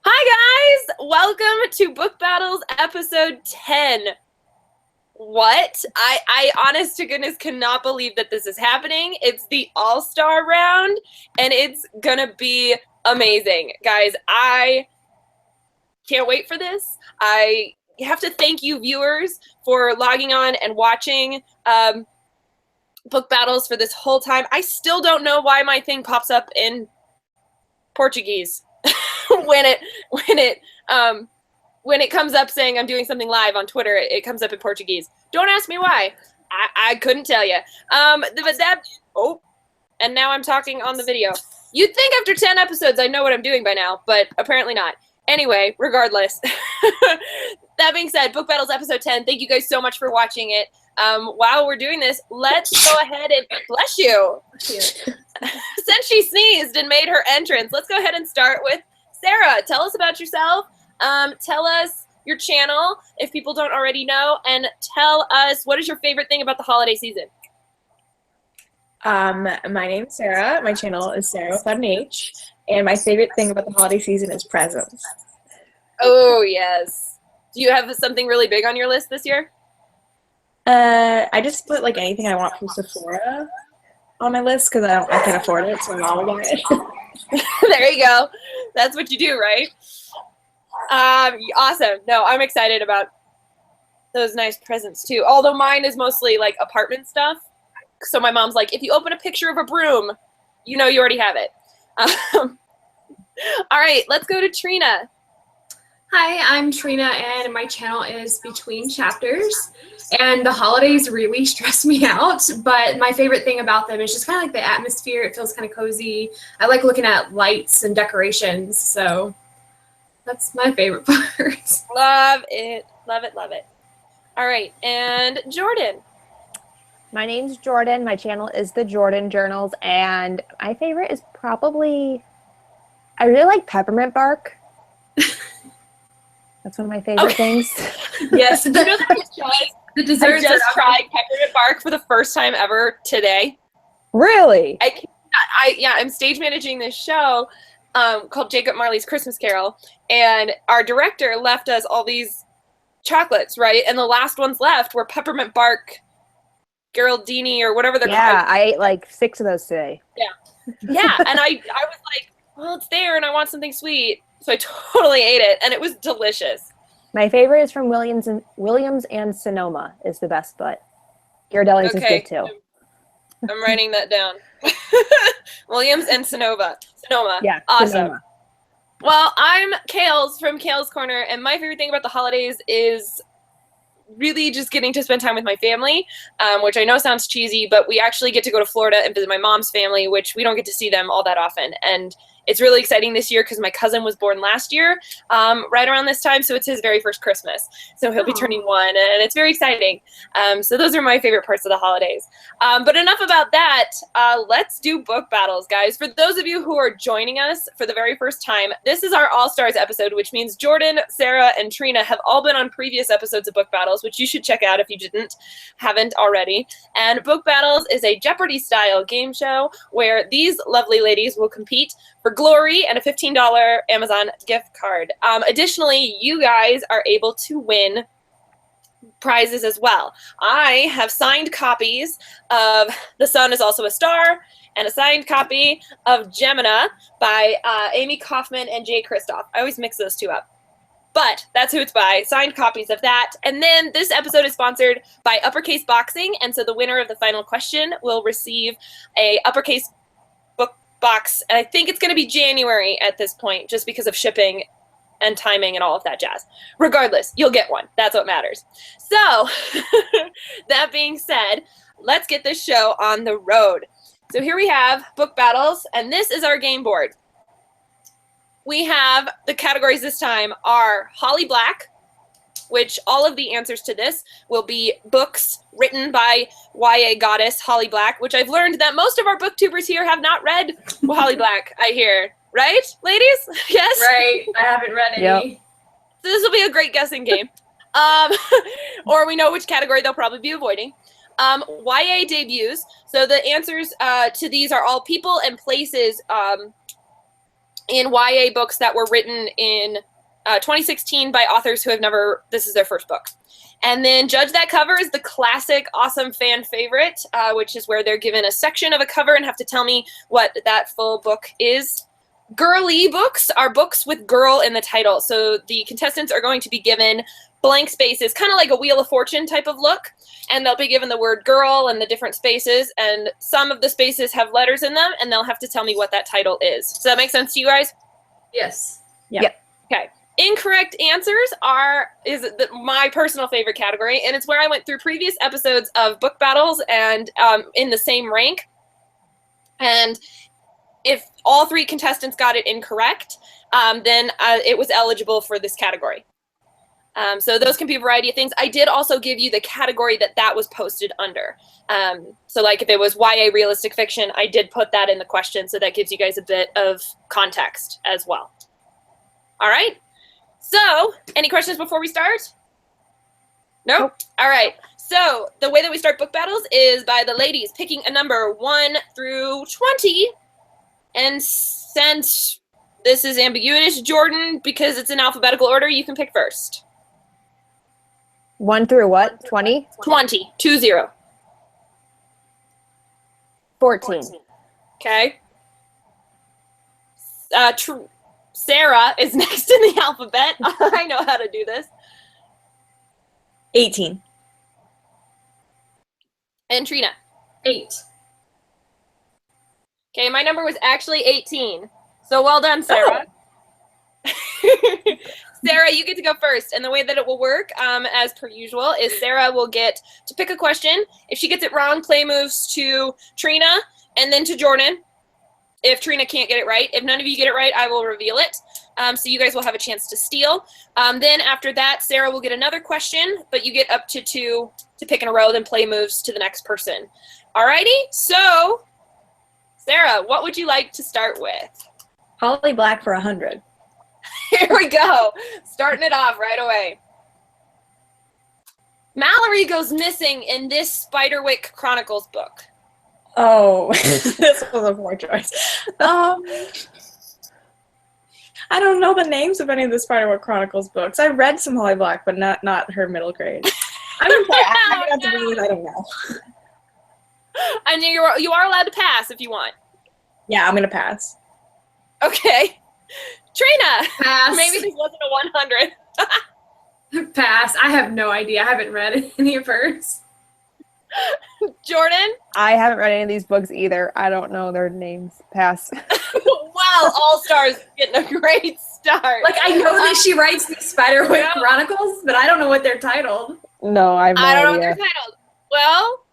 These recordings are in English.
Hi guys! Welcome to Book Battles episode 10. What? I honest to goodness cannot believe that this is happening. It's the all-star round and it's gonna be amazing. Guys, I can't wait for this. I have to thank you viewers for logging on and watching Book Battles for this whole time. I still don't know why my thing pops up in Portuguese when it comes up saying I'm doing something live on Twitter. It comes up in Portuguese. Don't ask me why. I couldn't tell you. And now I'm talking on the video. You'd think after 10 episodes I know what I'm doing by now, but apparently not. Anyway, regardless. That being said, Book Battles episode 10. Thank you guys so much for watching it. While we're doing this, let's go ahead and bless you. Since she sneezed and made her entrance, let's go ahead and start with Sara. Tell us about yourself. Tell us your channel if people don't already know, and tell us what is your favorite thing about the holiday season. My name's Sara. My channel is sarawithoutanh, and my favorite thing about the holiday season is presents. Oh yes. Do you have something really big on your list this year? I just put like anything I want from Sephora on my list because I can't afford it, so my mom will get it. There you go. That's what you do, right? Awesome. No, I'm excited about those nice presents too. Although mine is mostly like apartment stuff. So my mom's like, if you open a picture of a broom, you know you already have it. All right, let's go to Trina. Hi, I'm Trina, and my channel is Between Chapters. And the holidays really stress me out, but my favorite thing about them is just kind of like the atmosphere. It feels kind of cozy. I like looking at lights and decorations, so that's my favorite part. Love it, love it, love it. All right, and Jordan. My name's Jordan. My channel is The Jordan Journals, and my favorite is probably, I really like peppermint bark. That's one of my favorite things. Yes, the desserts. I just tried peppermint bark for the first time ever today. Really? I'm stage managing this show called Jacob Marley's Christmas Carol, and our director left us all these chocolates, right? And the last ones left were peppermint bark Geraldini or whatever they're called. Yeah, I ate like 6 of those today. Yeah, and I was like, well, it's there, and I want something sweet. So I totally ate it, and it was delicious. My favorite is from Williams and Sonoma is the best, but Ghirardelli's is good too. I'm writing that down. Williams and Sonoma. Yeah, awesome. Sonoma. Well, I'm Kales from KalesKorner, and my favorite thing about the holidays is really just getting to spend time with my family, which I know sounds cheesy, but we actually get to go to Florida and visit my mom's family, which we don't get to see them all that often. And it's really exciting this year because my cousin was born last year, right around this time, so it's his very first Christmas. So he'll be turning 1, and it's very exciting. So those are my favorite parts of the holidays. But enough about that. Let's do book battles, guys. For those of you who are joining us for the very first time, this is our All-Stars episode, which means Jordan, Sara, and Trina have all been on previous episodes of Book Battles, which you should check out if you haven't already. And Book Battles is a Jeopardy-style game show where these lovely ladies will compete for glory and a $15 Amazon gift card. Additionally, you guys are able to win prizes as well. I have signed copies of The Sun is Also a Star and a signed copy of Gemina by Amy Kaufman and Jay Kristoff. I always mix those two up. But that's who it's by. Signed copies of that. And then this episode is sponsored by Uppercase Boxing, and so the winner of the final question will receive a Uppercase box, and I think it's going to be January at this point, just because of shipping and timing and all of that jazz. Regardless, you'll get one. That's what matters. So, that being said, let's get this show on the road. So here we have Book Battles, and this is our game board. We have the categories this time are Holly Black, which all of the answers to this will be books written by YA goddess Holly Black, which I've learned that most of our booktubers here have not read Holly Black, I hear. Right, ladies? Yes? Right. I haven't read any. Yep. So this will be a great guessing game. Or we know which category they'll probably be avoiding. YA debuts. So the answers to these are all people and places in YA books that were written in 2016 by authors who have never, this is their first book. And then Judge That Cover is the classic awesome fan favorite, which is where they're given a section of a cover and have to tell me what that full book is. Girly books are books with girl in the title. So the contestants are going to be given blank spaces, kind of like a Wheel of Fortune type of look. And they'll be given the word girl and the different spaces. And some of the spaces have letters in them, and they'll have to tell me what that title is. Does that make sense to you guys? Yes. Yeah. Okay. Incorrect answers is my personal favorite category, and it's where I went through previous episodes of Book Battles and in the same rank. And if all 3 contestants got it incorrect, then it was eligible for this category. So those can be a variety of things. I did also give you the category that was posted under. So like if it was YA realistic fiction, I did put that in the question, so that gives you guys a bit of context as well. All right. So, any questions before we start? Nope. All right. So, the way that we start book battles is by the ladies picking a number 1 through 20. And since this is ambiguous, Jordan, because it's in alphabetical order, you can pick first. 1 through what? 20? 20. 20. 14. Okay. Sara is next in the alphabet. I know how to do this. 18. And Trina. 8. Okay, my number was actually 18. So well done, Sara. Oh. Sara, you get to go first. And the way that it will work, as per usual, is Sara will get to pick a question. If she gets it wrong, play moves to Trina and then to Jordan. If Trina can't get it right. If none of you get it right, I will reveal it. So you guys will have a chance to steal. Then after that, Sara will get another question, but you get up to 2 to pick in a row, then play moves to the next person. Alrighty, so Sara, what would you like to start with? Holly Black for 100. Here we go. Starting it off right away. Mallory goes missing in this Spiderwick Chronicles book. Oh, this was a poor choice. I don't know the names of any of the Spiderwick Chronicles books. I read some Holly Black, but not her middle grade. I'm gonna say I have to believe I don't know. And you are allowed to pass if you want. Yeah, I'm gonna pass. Okay. Trina. Pass. Maybe this wasn't a 100. Pass. I have no idea. I haven't read any of hers. Jordan? I haven't read any of these books either. I don't know their names. Pass. Wow, All Stars getting a great start. Like, I know that she writes these Spiderwick Chronicles, but I don't know what they're titled. No, I have no I don't know what idea. they're titled. Well,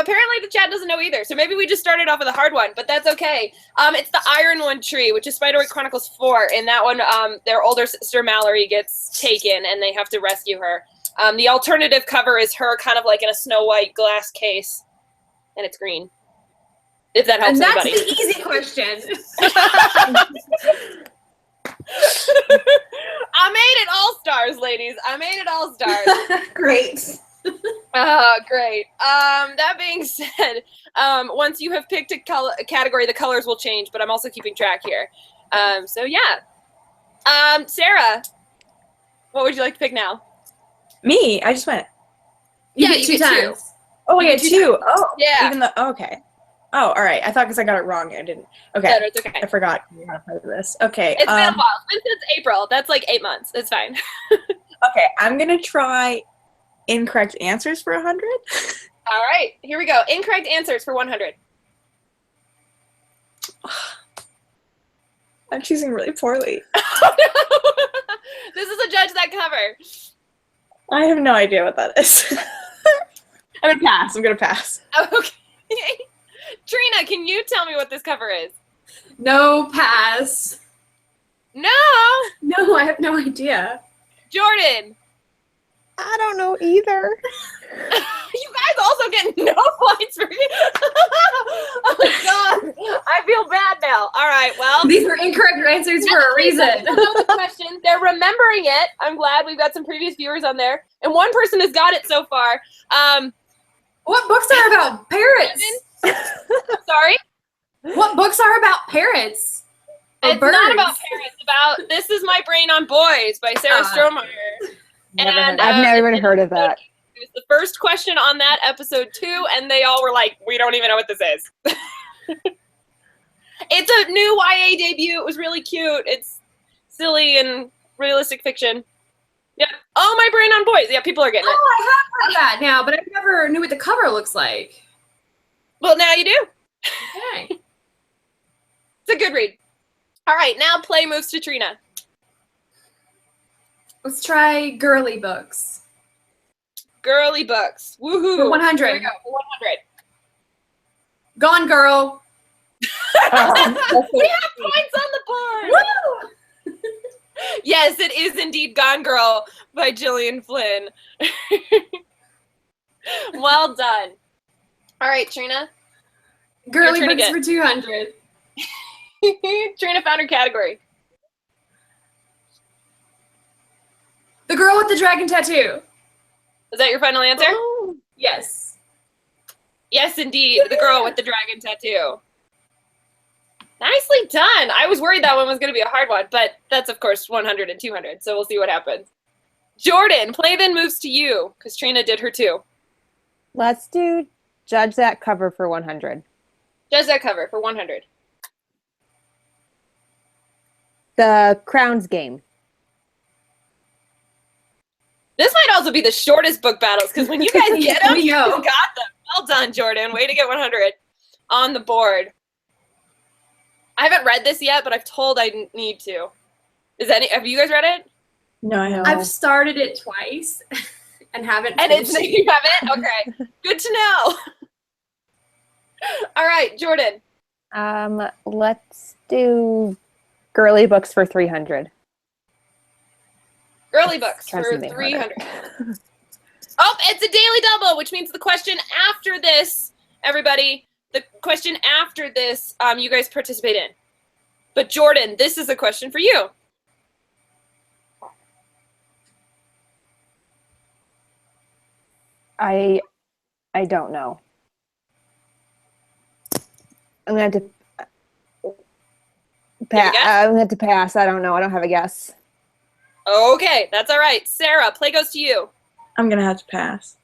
apparently the chat doesn't know either, so maybe we just started off with a hard one, but that's okay. It's the Ironwood Tree, which is Spiderwick Chronicles 4. In that one, their older sister Mallory gets taken, and they have to rescue her. The alternative cover is her kind of like in a Snow White glass case, and it's green. If that helps And that's anybody. the easy question. I made it All Stars, ladies. I made it All Stars. Great. Great. That being said, once you have picked a category, the colors will change, but I'm also keeping track here. So yeah. Sara, what would you like to pick now? Me? I just went. Yeah, get you two get two. times. Oh, I get 2. Oh, Yeah. Even though, okay. Oh, all right. I thought because I got it wrong, I didn't. Okay. No, it's okay. I forgot how to play this. Okay. It's been a while. It's been since April. That's like 8 months. It's fine. Okay, I'm gonna try incorrect answers for 100. All right, here we go. Incorrect answers for 100. I'm choosing really poorly. This is a Judge That Cover. I have no idea what that is. I'm gonna pass. I'm gonna pass. Okay. Trina, can you tell me what this cover is? No, pass. No. No, I have no idea. Jordan. I don't know either. You guys also get no points for me. Oh my god. I feel bad now. All right, well. These were incorrect answers for a reason. They know the question. They're remembering it. I'm glad we've got some previous viewers on there. And one person has got it so far. What books are about parrots? Sorry? What books are about parrots? It's not about parents. It's about This Is My Brain on Boys by Sarah Strohmeyer. I've never even heard of that. It was the first question on that episode too, and they all were like, "We don't even know what this is." It's a new YA debut. It was really cute. It's silly and realistic fiction. Yep. Oh, My Brain on Boys. Yeah, people are getting it. Oh, I have heard that now, but I never knew what the cover looks like. Well, now you do. Okay. It's a good read. All right, now play moves to Trina. Let's try girly books. Girly books. Woohoo. For 100. Here we go. For 100. Gone Girl. We have points on the board. Woo! Yes, it is indeed Gone Girl by Gillian Flynn. Well done. All right, Trina. Girly Your turn books again. for 200. Trina found her category. The Girl with the Dragon Tattoo. Is that your final answer? Oh, yes. Yes, indeed. The Girl with the Dragon Tattoo. Nicely done. I was worried that one was going to be a hard one, but that's, of course, 100 and 200, so we'll see what happens. Jordan, play then moves to you, because Trina did her too. Let's do Judge That Cover for 100. Judge that cover for 100. The Crowns Game. This might also be the shortest book battles, because when you guys get them, you Yo. got them. Well done, Jordan. Way to get 100 on the board. I haven't read this yet, but I've told I need to. Have you guys read it? No, I haven't. I've started it twice and haven't And finished it's you haven't? Okay. Good to know. All right, Jordan. Let's do Girly Books for 300. Girly books Try for something 300. Oh, it's a daily double, which means the question after this, everybody, the question after this, you guys participate in. But Jordan, this is a question for you. I don't know. I'm gonna have to Have a guess? I'm gonna have to pass. I don't know. I don't have a guess. Okay, that's all right. Sarah, play goes to you. I'm gonna have to pass.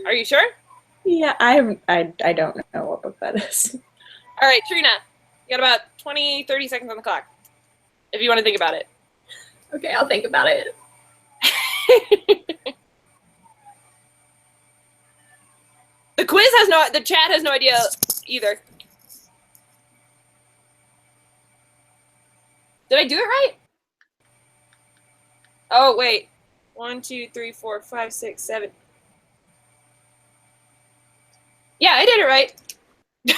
Are you sure? Yeah, I don't know what book that is. All right, Trina, you got about 20, 30 seconds on the clock, if you want to think about it. Okay, I'll think about it. The chat has no idea either. Did I do it right? Oh, wait. 1, 2, 3, 4, 5, 6, 7. Yeah, I did it right. Do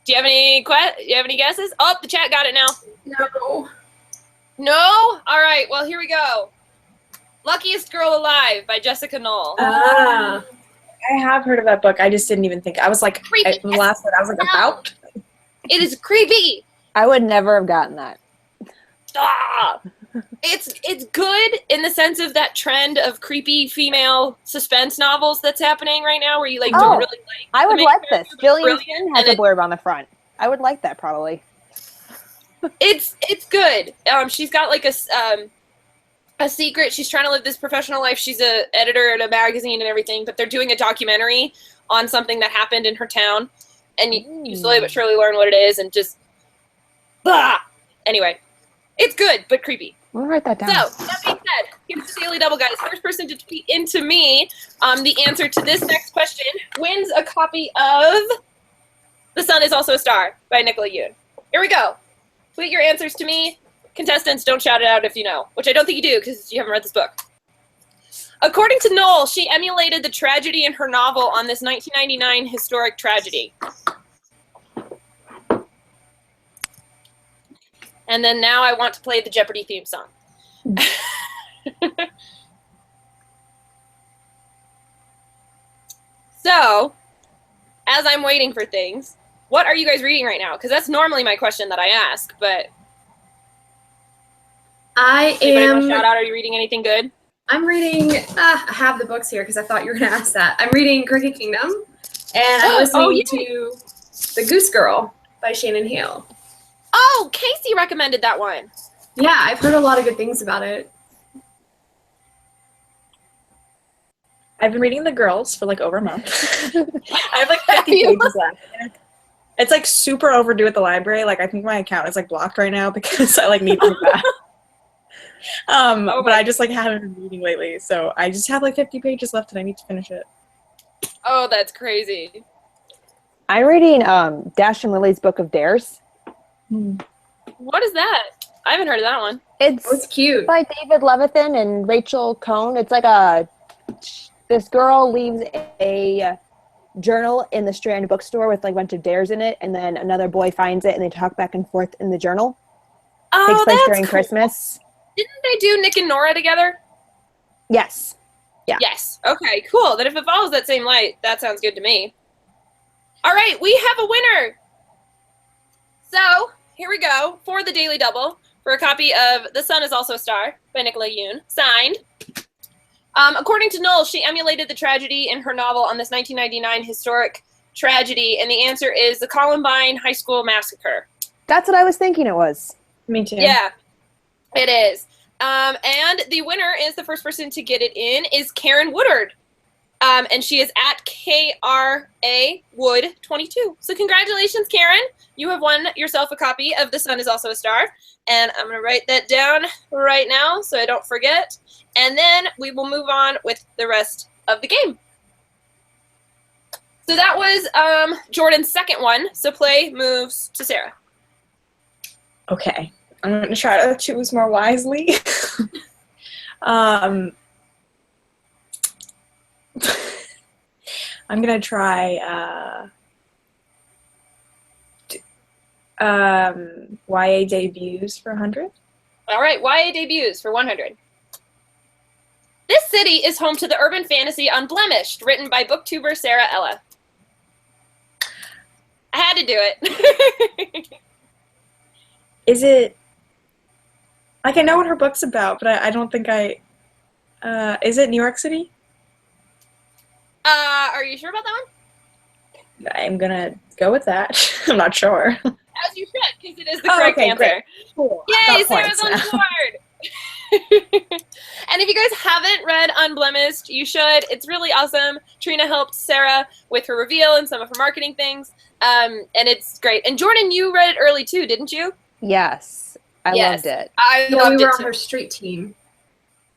you have any guesses? Oh, the chat got it now. No. No? All right, well, here we go. Luckiest Girl Alive by Jessica Knoll. Ah. I have heard of that book. I just didn't even think. I was like, Creepy. the last one, I was like, about? It is creepy. I would never have gotten that. Ah! It's good in the sense of that trend of creepy female suspense novels that's happening right now, where you like don't really like. I would the main like this. character, but Gillian brilliant, Flynn has and a blurb on the front. I would like that probably. It's good. She's got like a secret. She's trying to live this professional life. She's a editor at a magazine and everything, but they're doing a documentary on something that happened in her town, and you slowly but surely learn what it is, and just anyway, it's good but creepy. I'm gonna write that down. So, that being said, here's the Daily Double, guys. First person to tweet into me the answer to this next question wins a copy of The Sun is Also a Star by Nicola Yoon. Here we go. Tweet your answers to me. Contestants, don't shout it out if you know, which I don't think you do because you haven't read this book. According to Knoll, she emulated the tragedy in her novel on this 1999 historic tragedy. And then now I want to play the Jeopardy theme song. So, as I'm waiting for things, what are you guys reading right now? Because that's normally my question that I ask, but anybody want to shout out? Are you reading anything good? I'm reading, I have the books here because I thought you were going to ask that. I'm reading Cricket Kingdom, and I'm listening to The Goose Girl by Shannon Hale. Oh, Casey recommended that one. Yeah, I've heard a lot of good things about it. I've been reading The Girls for like over a month. I have like 50 pages left. It's like super overdue at the library. Like I think my account is like blocked right now because I like need to back. But I just like haven't been reading lately, so I just have like 50 pages left and I need to finish it. Oh, that's crazy. I'm reading Dash and Lily's Book of Dares. What is that? I haven't heard of that one. It's cute. By David Levithan and Rachel Cohn. It's like this girl leaves a journal in the Strand bookstore with like a bunch of dares in it, and then another boy finds it and they talk back and forth in the journal. Oh, Takes place that's during cool. Christmas. Didn't they do Nick and Nora together? Yes. Yeah. Yes. Okay, cool. Then if it follows that same light, that sounds good to me. All right, we have a winner. So here we go for the Daily Double for a copy of The Sun Is Also a Star by Nicola Yoon, signed. According to Noel, she emulated the tragedy in her novel on this 1999 historic tragedy, and the answer is the Columbine High School Massacre. That's what I was thinking it was. Me too. Yeah, it is. And the winner is the first person to get it in is Karen Woodard. And she is at KRA Wood 22. So congratulations, Karen. You have won yourself a copy of The Sun Is Also a Star. And I'm going to write that down right now so I don't forget. And then we will move on with the rest of the game. So that was Jordan's second one. So play moves to Sara. Okay. I'm going to try to choose more wisely. I'm going to try YA debuts for 100. All right, YA debuts for 100. This city is home to the urban fantasy Unblemished, written by booktuber Sara Ella. I had to do it. Is it... Like, I know what her book's about, but I don't think I... is it New York City? Are you sure about that one? I'm going to go with that. I'm not sure. As you should, because it is the correct answer. Great. Cool. Yay, Got Sarah's points on now. board! And if you guys haven't read Unblemished, you should. It's really awesome. Trina helped Sara with her reveal and some of her marketing things, and it's great. And Jordan, you read it early too, didn't you? Yes. I loved it. I Yeah, loved we were it on too. her street team.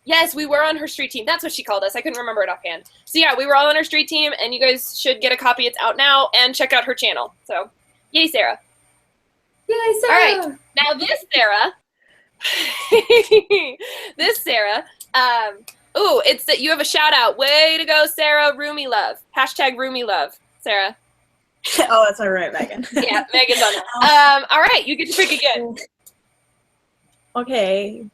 Yes, we were on her street team. That's what she called us. I couldn't remember it offhand. So yeah, we were all on her street team, and you guys should get a copy. It's out now, and check out her channel. So, yay, Sara. Yay, Sara! All right, now this Sara, it's that you have a shout out. Way to go, Sara. Roomy love. Hashtag Roomy love, Sara. Oh, that's all right, Megan. Yeah, Megan's on it. All right, you get to pick again. Okay.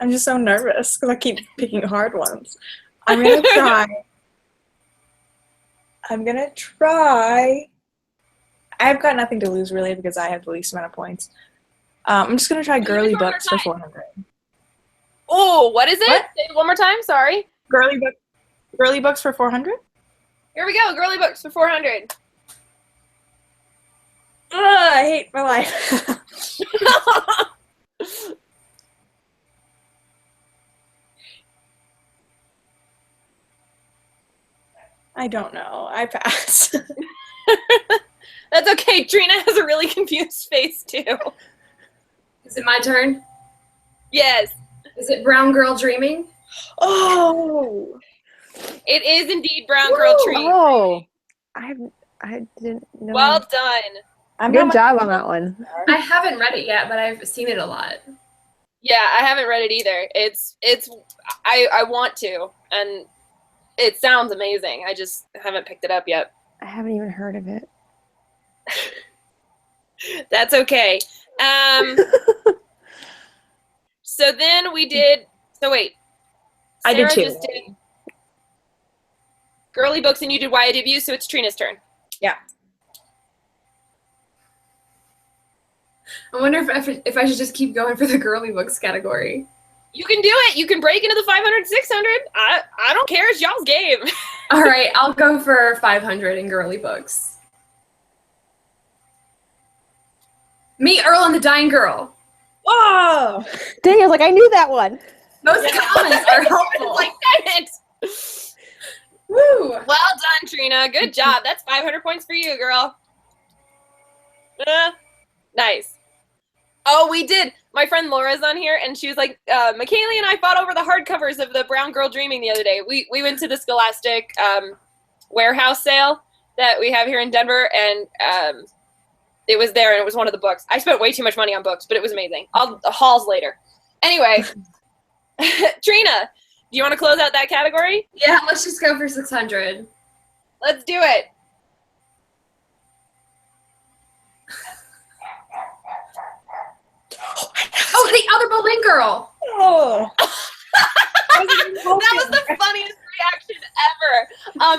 I'm just so nervous because I keep picking hard ones. I'm going to try. I've got nothing to lose, really, because I have the least amount of points. I'm just going to try Girly Books for 400. Oh, what is it? What? Say it one more time. Sorry. Girly Books for 400? Here we go. Girly Books for 400. I hate my life. I don't know. I pass. That's okay. Trina has a really confused face, too. Is it my turn? Yes. Is it Brown Girl Dreaming? Oh! It is indeed Brown Girl Tree. Oh. I didn't know. Well done. Good job on that one. I haven't read it yet, but I've seen it a lot. Yeah, I haven't read it either. I want to, and it sounds amazing. I just haven't picked it up yet. I haven't even heard of it. That's okay. So then we did. So wait, I did Sara too. just did Girly Books, and you did YA debut. So it's Trina's turn. Yeah. I wonder if I should just keep going for the girly books category. You can do it. You can break into the 500, 600. I don't care. It's y'all's game. All right, I'll go for 500 in girly books. Meet Earl and the Dying Girl. Oh, Dang, I was like, I knew that one. Those comments are helpful. Like, dang it. Woo! Well done, Trina. Good job. That's 500 points for you, girl. Nice. Oh, we did. My friend Laura's on here, and she was like, Mikaley and I fought over the hardcovers of the Brown Girl Dreaming the other day. We went to the Scholastic warehouse sale that we have here in Denver, and it was there, and it was one of the books. I spent way too much money on books, but it was amazing. Hauls later. Anyway, Trina, do you want to close out that category? Yeah, let's just go for 600. Let's do it. Oh, the other Berlin girl. oh. That was the funniest reaction ever.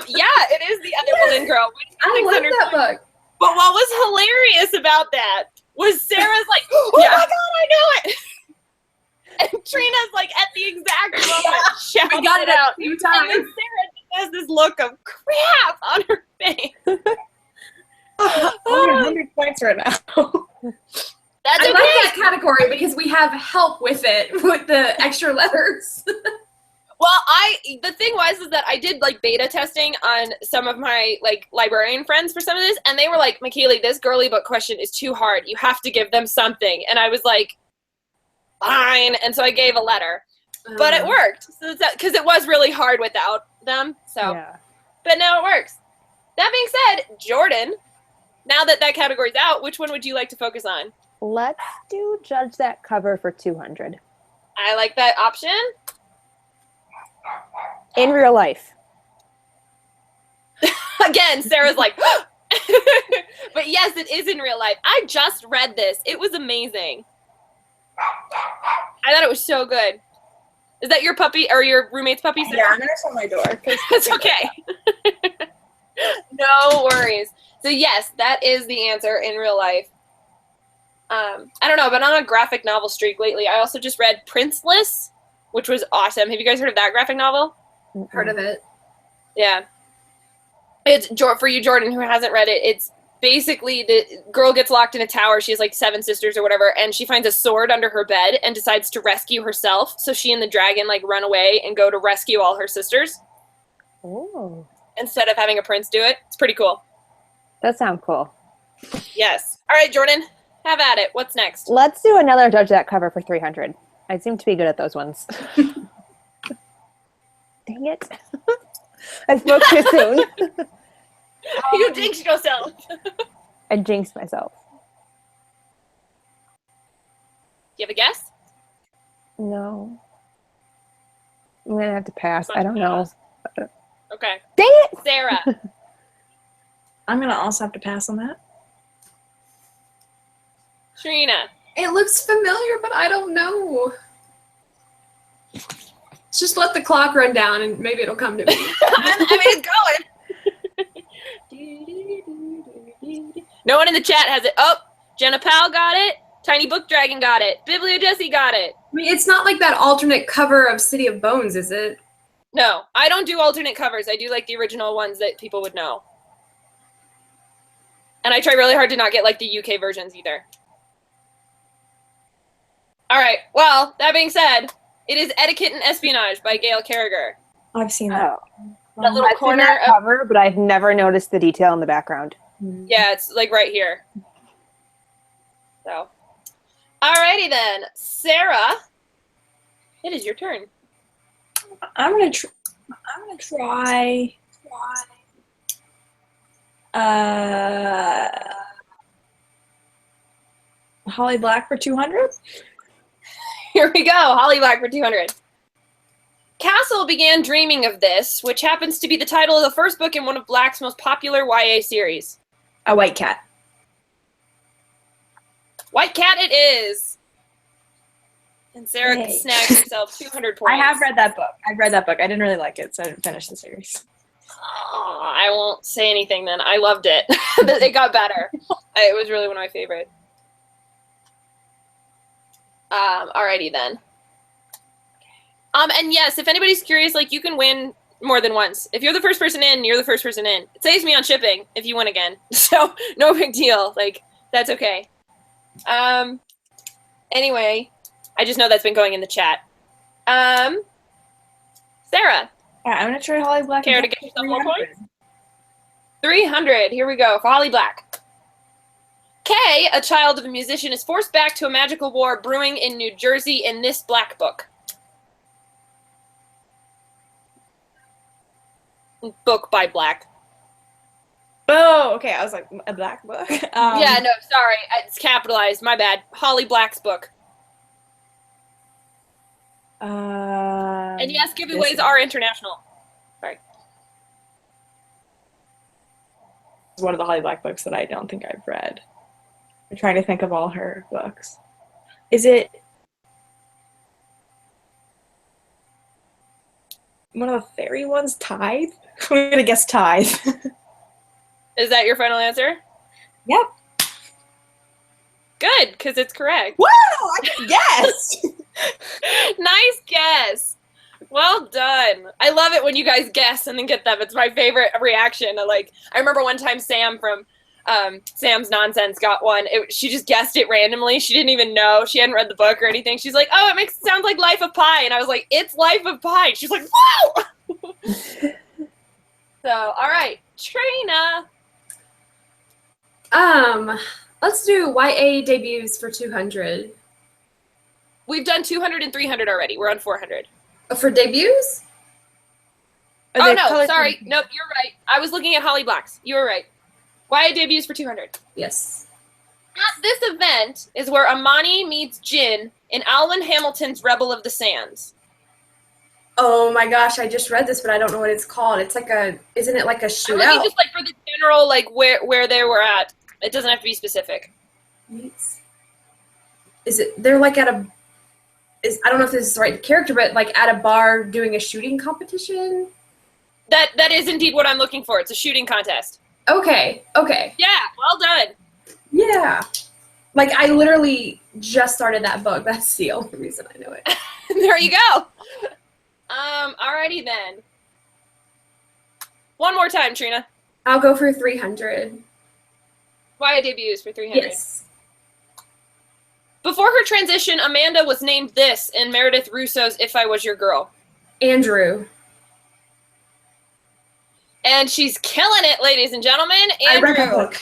Yeah, it is the other Berlin girl. I love that book. But what was hilarious about that was Sarah's like, oh my God, I know it. And Trina's like at the exact moment shouting We got it out. at the same And time. then Sarah just has this look of crap on her face. Only 100 points right now. That's I okay. like that category because we have help with it, with the extra letters. Well, the thing was that I did like beta testing on some of my like librarian friends for some of this, and they were like, Mikaley, this girly book question is too hard. You have to give them something. And I was like, fine. And so I gave a letter, but it worked. So because it was really hard without them. So, Yeah. but now it works. That being said, Jordan, now that category's out, which one would you like to focus on? Let's do judge that cover for 200. I like that option. In real life. Again, Sarah's like, but yes, it is in real life. I just read this. It was amazing. I thought it was so good. Is that your puppy or your roommate's puppy? Sarah? Yeah, I'm gonna shut my door. It's okay. No worries. So yes, that is the answer in real life. I don't know, but on a graphic novel streak lately. I also just read Princeless, which was awesome. Have you guys heard of that graphic novel? Heard of it. Yeah. It's for you, Jordan, who hasn't read it. It's basically the girl gets locked in a tower. She has like 7 sisters or whatever, and she finds a sword under her bed and decides to rescue herself. So she and the dragon like run away and go to rescue all her sisters Oh. instead of having a prince do it. It's pretty cool. That sounds cool. Yes. All right, Jordan, have at it. What's next? Let's do another judge that cover for 300. I seem to be good at those ones. Dang it. I spoke too soon. You jinxed yourself. I jinxed myself. You have a guess? No. I'm going to have to pass. I don't know. Okay. Dang it! Sarah. I'm gonna also have to pass on that. Trina. It looks familiar, but I don't know. Just let the clock run down and maybe it'll come to me. I mean, it's going. No one in the chat has it. Oh, Jenna Powell got it. Tiny Book Dragon got it. Biblio Jessie got it. I mean, it's not like that alternate cover of City of Bones, is it? No, I don't do alternate covers. I do like the original ones that people would know. And I try really hard to not get like the UK versions either. All right. Well, that being said, it is Etiquette and Espionage by Gail Carriger. I've seen that. That little I've seen corner that of, cover, but I've never noticed the detail in the background. yeah, it's like right here. So, alrighty then, Sarah, it is your turn. I'm gonna try. Holly Black for 200. Here we go, Holly Black for 200. Castle began dreaming of this, which happens to be the title of the first book in one of Black's most popular YA series. A White Cat. White Cat it is. And Sarah Yay. snags herself 200 points. I have read that book. I read that book. I didn't really like it, so I didn't finish the series. Oh, I won't say anything then. I loved it. It got better. It was really one of my favorites. Alrighty then. And yes, if anybody's curious, like, you can win more than once. If you're the first person in, you're the first person in. It saves me on shipping if you win again. So no big deal. Like, that's okay. Anyway, I just know that's been going in the chat. Sarah. Yeah, I'm gonna try Holly Black. Care to get yourself more points? 300. Here we go for Holly Black. Kay, a child of a musician, is forced back to a magical war brewing in New Jersey in this Black book. Book by Black. Oh, okay. I was like, a Black book? Yeah, no, sorry. It's capitalized. My bad. Holly Black's book. And yes, giveaways are international. Sorry. It's one of the Holly Black books that I don't think I've read. I'm trying to think of all her books. Is it one of the fairy ones? Tithe? I'm gonna guess Tithe. Is that your final answer? Yep. Good, because it's correct. Wow! I guessed! Nice guess. Well done. I love it when you guys guess and then get them. It's my favorite reaction. I remember one time Sam from Sam's Nonsense got one. She just guessed it randomly. She didn't even know. She hadn't read the book or anything. She's like, oh, it sounds like Life of Pi. And I was like, it's Life of Pi. She's like, whoa! So, all right. Trina. Let's do YA debuts for 200. We've done 200 and 300 already. We're on 400. For debuts? Oh, no, sorry. Nope, you're right. I was looking at Holly Black's. You were right. YA debuts for 200. Yes. At this event is where Amani meets Jin in Alwyn Hamilton's Rebel of the Sands. Oh my gosh, I just read this, but I don't know what it's called. It's like isn't it like a shootout? I'm looking just like for the general, like where they were at. It doesn't have to be specific. They're like at I don't know if this is the right character, but like at a bar doing a shooting competition? That is indeed what I'm looking for. It's a shooting contest. Okay. Yeah, well done. Yeah. Like I literally just started that book. That's the only reason I know it. There you go. Alrighty then. One more time, Trina. I'll go for 300. YA debuts for 300. Yes. Before her transition, Amanda was named this in Meredith Russo's If I Was Your Girl. Andrew. And she's killing it, ladies and gentlemen. Andrew. I read that book.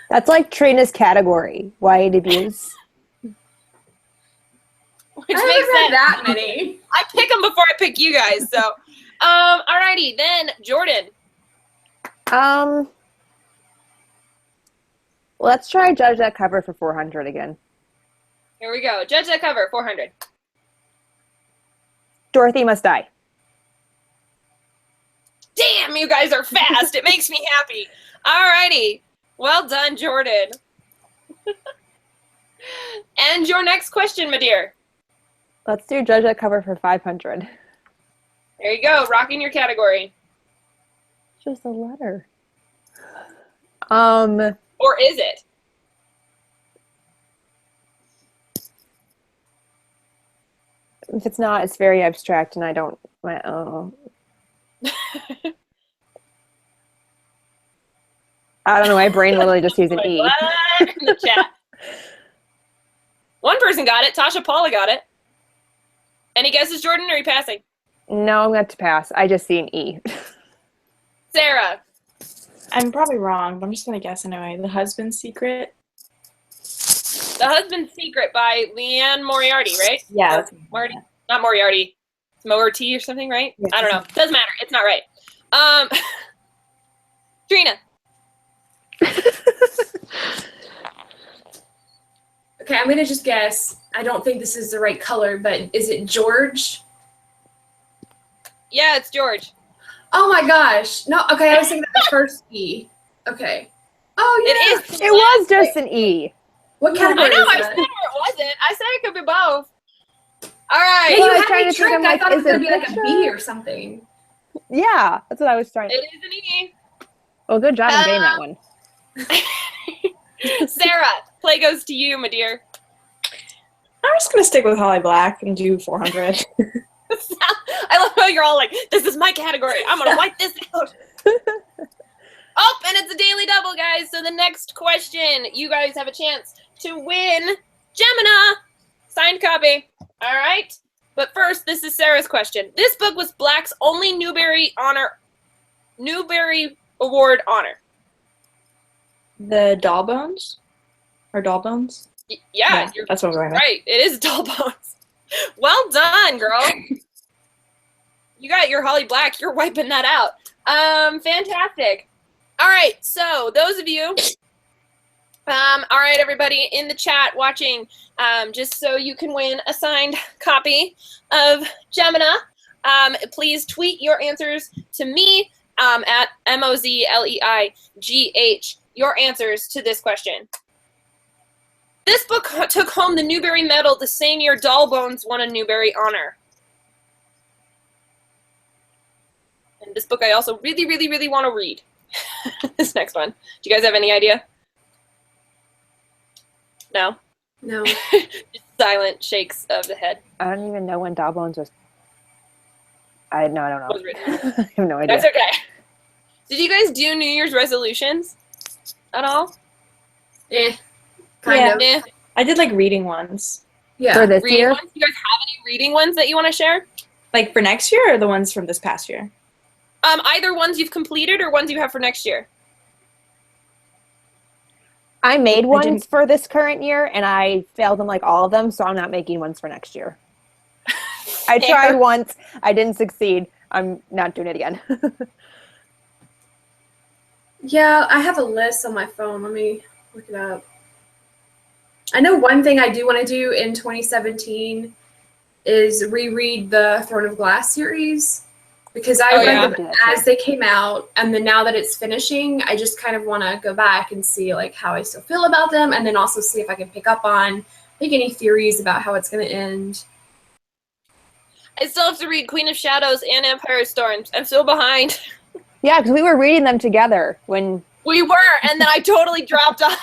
That's like Trina's category, YA debuts. Which I makes haven't read sense. that many. I pick them before I pick you guys, so. Alrighty, then Jordan. Let's try Judge That Cover for 400 again. Here we go. Judge That Cover, 400. Dorothy Must Die. Damn, you guys are fast. It makes me happy. Alrighty. Well done, Jordan. And your next question, my dear. Let's do Judge That Cover for 500. There you go. Rocking your category. Just a letter. Or is it? If it's not, it's very abstract, and I don't. I don't know. My brain literally just sees an Like, E. what? In the chat. One person got it. Tasha Paula got it. Any guesses, Jordan, or are you passing? No, I'm going to pass. I just see an E. Sarah. I'm probably wrong, but I'm just gonna guess anyway. The Husband's Secret. The Husband's Secret by Leanne Moriarty, right? Yeah, that's Moriarty. Not Moriarty. It's Moerty or something, right? Yes. I don't know. Doesn't matter. It's not right. Trina. Okay, I'm gonna just guess. I don't think this is the right color, but is it George? Yeah, it's George. Oh my gosh. No, okay, I was thinking of the first E. Okay. Oh yeah. It is. It was just an E. What category I know. is I that? said it wasn't. I said it could be both. All right. Yeah, Well, I you was had trying me to think, tricked. I'm I like, thought it is was gonna it be like a picture? B or something. Yeah, that's what I was trying to. It is an E. Well, good job in getting that one. Sarah, play goes to you, my dear. I'm just gonna stick with Holly Black and do 400. I love how you're all like, this is my category. I'm going to wipe this out. Oh, and it's a daily double, guys. So the next question, you guys have a chance to win Gemina signed copy. All right. But first, this is Sarah's question. This book was Black's only Newbery Award honor. The Doll Bones? Or Doll Bones? Yeah, you're that's what I'm going with. right. It is Doll Bones. Well done, girl. You got your Holly Black. You're wiping that out. Fantastic. All right, so those of you, all right, everybody in the chat watching, just so you can win a signed copy of Gemina, please tweet your answers to me at mozleigh, your answers to this question. This book took home the Newbery Medal the same year Doll Bones won a Newbery honor. And this book I also really, really, really want to read. This next one. Do you guys have any idea? No? No. Just silent shakes of the head. I don't even know when Doll Bones was. I don't know. Was written. I have no idea. That's okay. Did you guys do New Year's resolutions at all? Kind of. Eh. I did like reading ones. Yeah. For this Reading year? ones? You guys have any reading ones that you want to share? Like for next year or the ones from this past year? Either ones you've completed or ones you have for next year. I made ones didn't- for this current year, and I failed in like all of them, so I'm not making ones for next year. I tried once. I didn't succeed. I'm not doing it again. Yeah, I have a list on my phone. Let me look it up. I know one thing I do want to do in 2017 is reread the Throne of Glass series, because I read them as they came out, and then now that it's finishing, I just kind of want to go back and see like how I still feel about them, and then also see if I can pick up on like any theories about how it's going to end. I still have to read Queen of Shadows and Empire Storms. I'm so behind. Yeah, because we were reading them together when... We were, and then I totally dropped off.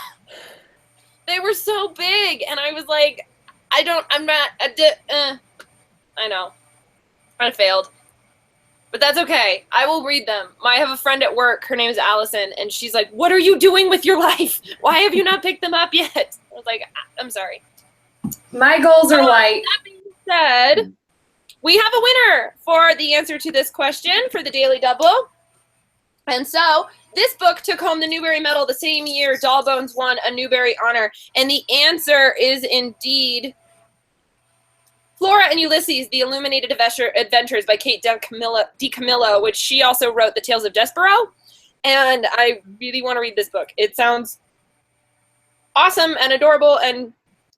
They were so big, and I was like, I know. I failed. But that's okay. I will read them. I have a friend at work. Her name is Allison, and she's like, what are you doing with your life? Why have you not picked them up yet? I was like, I'm sorry. My goals are like... That being said, we have a winner for the answer to this question for the Daily Double. And so this book took home the Newbery Medal the same year Doll Bones won a Newbery honor. And the answer is indeed Flora and Ulysses, The Illuminated Adventures by Kate DiCamillo, which she also wrote The Tales of Despero. And I really want to read this book. It sounds awesome and adorable and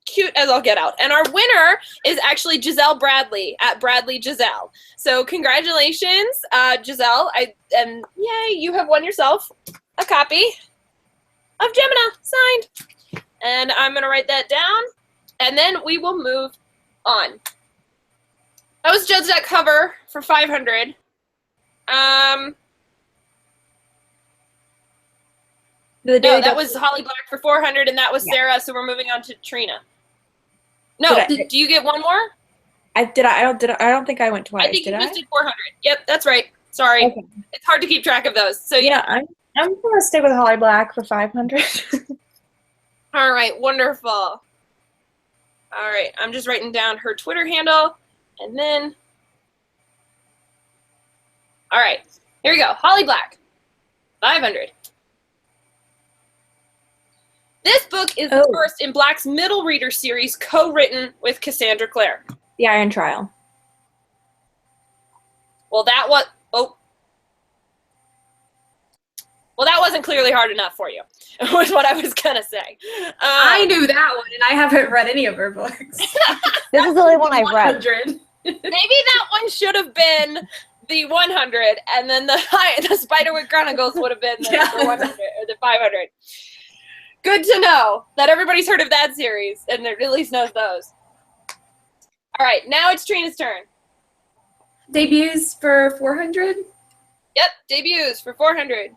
cute as all get out. And our winner is actually Giselle Bradley at Bradley Giselle. So congratulations, Giselle. And yay, you have won yourself a copy of Gemina signed. And I'm going to write that down. And then we will move on. I was judged that cover for 500. No, that was Holly Black for 400, and that was Sarah. So we're moving on to Trina. No, do you get one more? I don't think I went twice. I think you just did 400. Yep, that's right. Sorry, It's hard to keep track of those. So yeah, I'm gonna stick with Holly Black for 500. All right, wonderful. All right, I'm just writing down her Twitter handle, and then. All right, here we go. Holly Black, 500. This book is the first in Black's Middle Reader series, co-written with Cassandra Clare. The Iron Trial. Well, that wasn't clearly hard enough for you, was what I was going to say. I knew that one, and I haven't read any of her books. This is the only one I've read. Maybe that one should have been the 100, and then the Spiderwick Chronicles would have been the 100 or the 500. Good to know that everybody's heard of that series and at least knows those. All right, now it's Trina's turn. Debuts for 400? Yep, debuts for 400.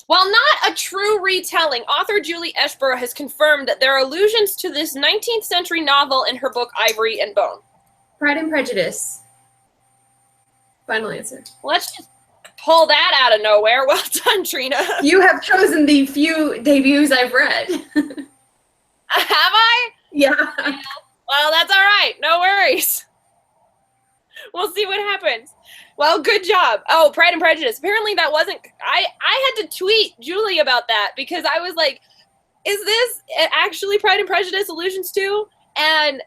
While not a true retelling. Author Julie Eshborough has confirmed that there are allusions to this 19th century novel in her book Ivory and Bone. Pride and Prejudice. Final answer. Let's just pull that out of nowhere. Well done, Trina. You have chosen the few debuts I've read. Have I? Yeah. Well, that's all right. No worries. We'll see what happens. Well, good job. Oh, Pride and Prejudice. Apparently that wasn't... I had to tweet Julie about that because I was like, is this actually Pride and Prejudice allusions to? And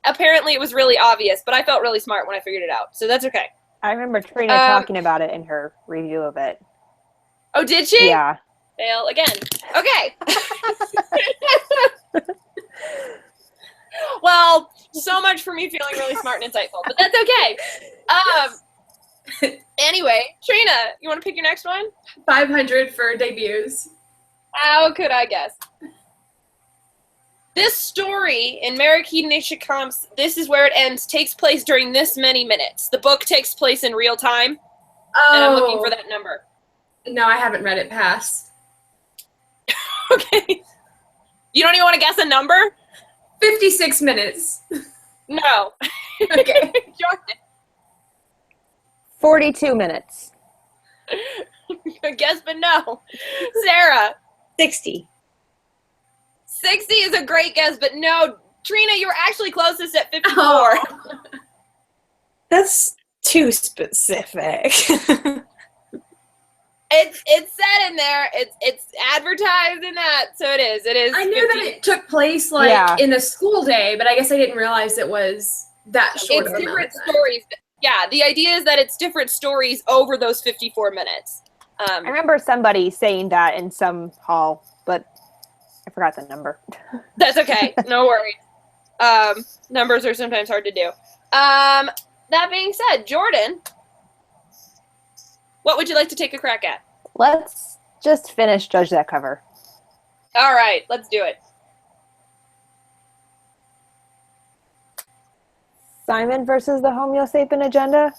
apparently it was really obvious, but I felt really smart when I figured it out. So that's okay. I remember Trina talking about it in her review of it. Oh, did she? Yeah. Fail again. Okay. Well, so much for me feeling really smart and insightful, but that's okay. Anyway, Trina, you want to pick your next one? 500 for debuts. How could I guess? This story in Marikid Nishikamp's This Is Where It Ends takes place during this many minutes. The book takes place in real time, and I'm looking for that number. No, I haven't read it. Pass. Okay. You don't even want to guess a number? 56 minutes. No. Okay. Jordan. 42 minutes. Guess, but no. Sarah. 60. 60 is a great guess, but no. Trina, you were actually closest at 54. Oh. That's too specific. It's said in there. It's advertised in that, so it is. It is. I knew 50. that it took place in a school day, but I guess I didn't realize it was that short. It's different stories. Yeah, the idea is that it's different stories over those 54 minutes. I remember somebody saying that in some hall, but I forgot the number. That's okay. No worries. Numbers are sometimes hard to do. That being said, Jordan, what would you like to take a crack at? Let's just finish Judge That Cover. All right, let's do it. Simon versus the Homo sapien agenda?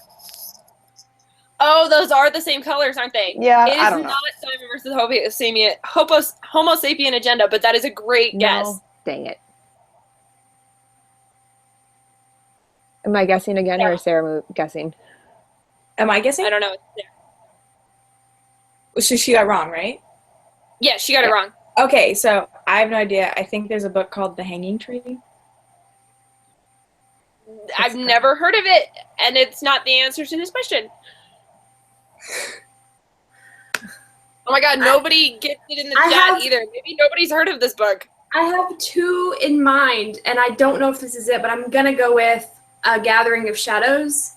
Oh, those are the same colors, aren't they? Yeah, it is I don't know. not Simon versus Homo sapien agenda, but that is a great guess. No, dang it. Am I guessing again, or is Sarah guessing? Am I guessing? I don't know. So she got wrong, right? Yeah, she got it wrong. Okay, so I have no idea. I think there's a book called The Hanging Tree. I've never heard of it, and it's not the answer to this question. Oh my god, nobody gets it in the chat either. Maybe nobody's heard of this book. I have two in mind, and I don't know if this is it, but I'm going to go with A Gathering of Shadows.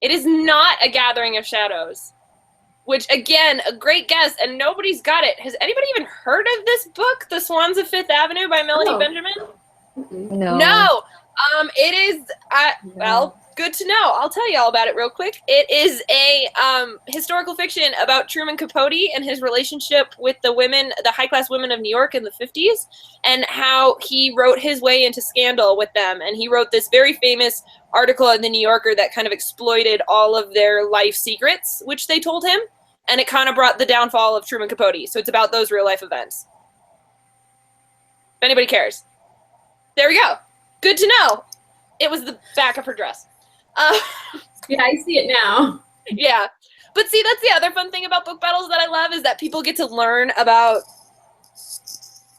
It is not A Gathering of Shadows, which, again, a great guess, and nobody's got it. Has anybody even heard of this book, The Swans of Fifth Avenue by Melanie Benjamin? No. No. It is, well, good to know. I'll tell you all about it real quick. It is a historical fiction about Truman Capote and his relationship with the high-class women of New York in the 50s, and how he wrote his way into scandal with them. And he wrote this very famous article in the New Yorker that kind of exploited all of their life secrets, which they told him, and it kind of brought the downfall of Truman Capote. So it's about those real-life events. If anybody cares. There we go. Good to know. It was the back of her dress. Yeah, I see it now. Yeah. But see, that's the other fun thing about book battles that I love is that people get to learn about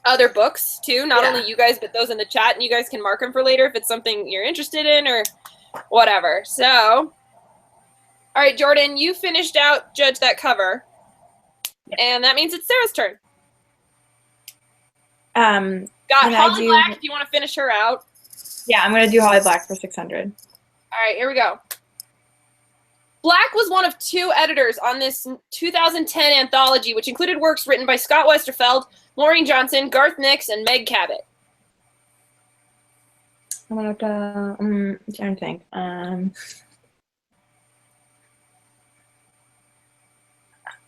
other books, too. Not only you guys, but those in the chat. And you guys can mark them for later if it's something you're interested in or whatever. So, all right, Jordan, you finished out Judge That Cover. And that means it's Sarah's turn. Got Holly Black. Do you want to finish her out? Yeah, I'm going to do Holly Black for 600. All right, here we go. Black was one of two editors on this 2010 anthology, which included works written by Scott Westerfeld, Maureen Johnson, Garth Nix, and Meg Cabot. I'm trying to think. I'm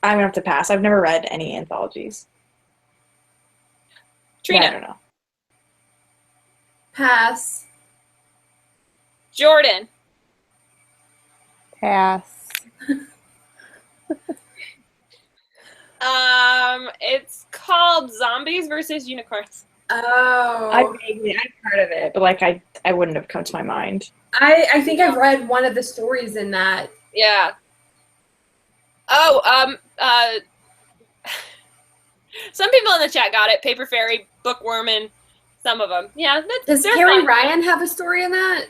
going to have to pass. I've never read any anthologies. Trina. Yeah, I don't know. Pass. Jordan. Pass. It's called Zombies versus Unicorns. Oh. I've heard of it, but like I wouldn't have come to my mind. I think I've read one of the stories in that. Yeah. Oh, some people in the chat got it. Paper Fairy, Bookworm, some of them. Yeah. Does Carrie Ryan have a story in that?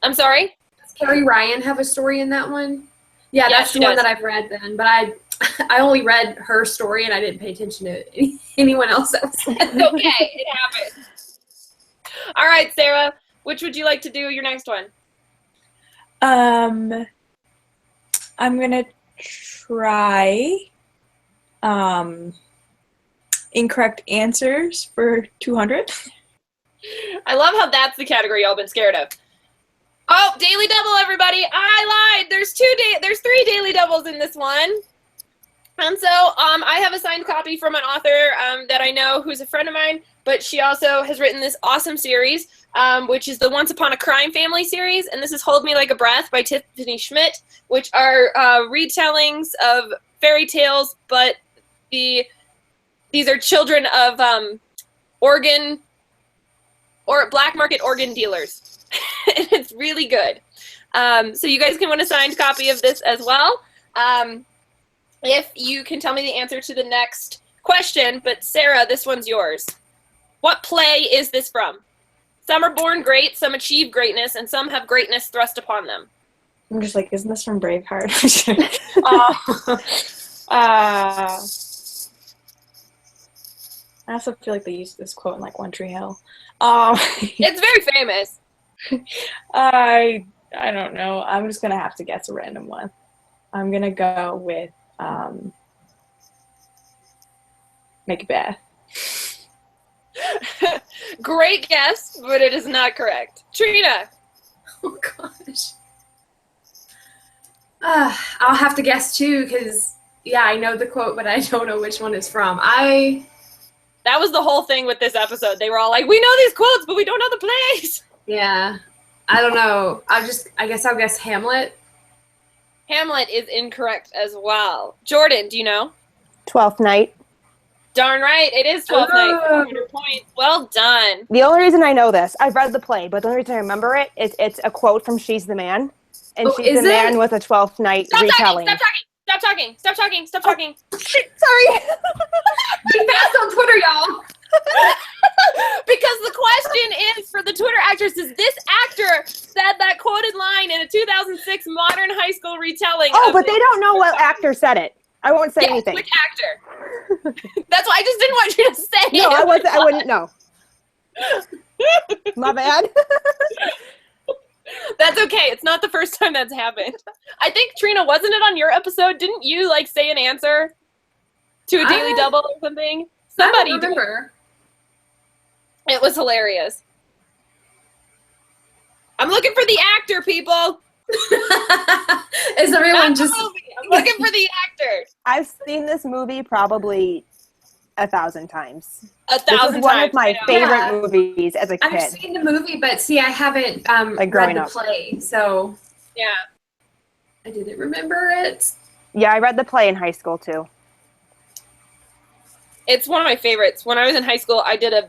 I'm sorry? Does Carrie Ryan have a story in that one? Yeah, that's the one that I've read then. But I only read her story and I didn't pay attention to anyone else that was in it. Okay, it happened. All right, Sarah, which would you like to do your next one? I'm gonna try incorrect answers for 200. I love how that's the category y'all been scared of. Oh, Daily Double, everybody! I lied. There's 3 Daily Doubles in this one. And so I have a signed copy from an author that I know who's a friend of mine, but she also has written this awesome series, which is the Once Upon a Crime Family series, and this is Hold Me Like a Breath by Tiffany Schmidt, which are retellings of fairy tales, but these are children of black market organ dealers. And it's really good. So you guys can win a signed copy of this as well. If you can tell me the answer to the next question, but Sarah, this one's yours. What play is this from? Some are born great, some achieve greatness, and some have greatness thrust upon them. I'm just like, isn't this from Braveheart? I also feel like they used this quote in like One Tree Hill. It's very famous. I don't know. I'm just gonna have to guess a random one. I'm gonna go with Macbeth. Great guess, but it is not correct. Trina. Oh gosh. I'll have to guess too, because yeah, I know the quote, but I don't know which one it's from. That was the whole thing with this episode. They were all like, we know these quotes, but we don't know the plays. Yeah. I don't know. I guess I'll guess Hamlet. Hamlet is incorrect as well. Jordan, do you know? 12th Night. Darn right. It is 12th Night. 400 points. Well done. The only reason I know this, I've read the play, but the only reason I remember it is it's a quote from She's the Man. And She's the Man with a 12th Night retelling. Stop talking. Sorry. Be fast on Twitter, y'all. Because the question is for the Twitter actress, is this actor said that quoted line in a 2006 modern high school retelling? Oh, but they don't know what actor said it. I won't say anything. Which actor? That's why I just didn't want you to say it. No, I wouldn't know. My bad. That's okay. It's not the first time that's happened. I think, Trina, wasn't it on your episode? Didn't you, like, say an answer to a Daily Double or something? Somebody I don't remember. Did. It was hilarious. I'm looking for the actor, people. Is everyone just... I'm looking for the actor. I've seen this movie probably 1,000 times. 1,000 times. This is one of my favorite movies as a kid. I've seen the movie, but see, I haven't read the play, so yeah, I didn't remember it. Yeah, I read the play in high school too. It's one of my favorites. When I was in high school, I did a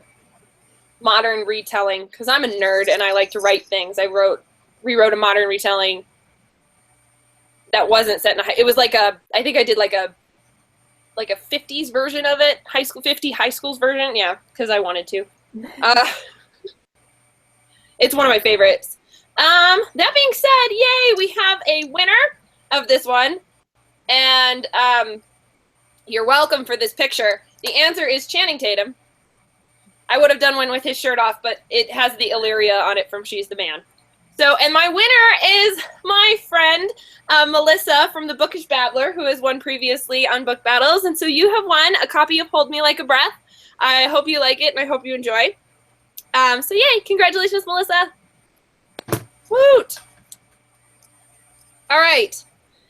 modern retelling because I'm a nerd and I like to write things. I rewrote a modern retelling that wasn't set in a high. It was like I think I did like a 50s version of it, high schools version. Yeah, because I wanted to. It's one of my favorites. That being said, yay, we have a winner of this one. And you're welcome for this picture. The answer is Channing Tatum. I would have done one with his shirt off, but it has the Illyria on it from She's the Man. So, and my winner is my friend, Melissa from the Bookish Babbler, who has won previously on Book Battles. And so you have won a copy of Hold Me Like a Breath. I hope you like it, and I hope you enjoy. So yay, congratulations, Melissa. Woot! All right.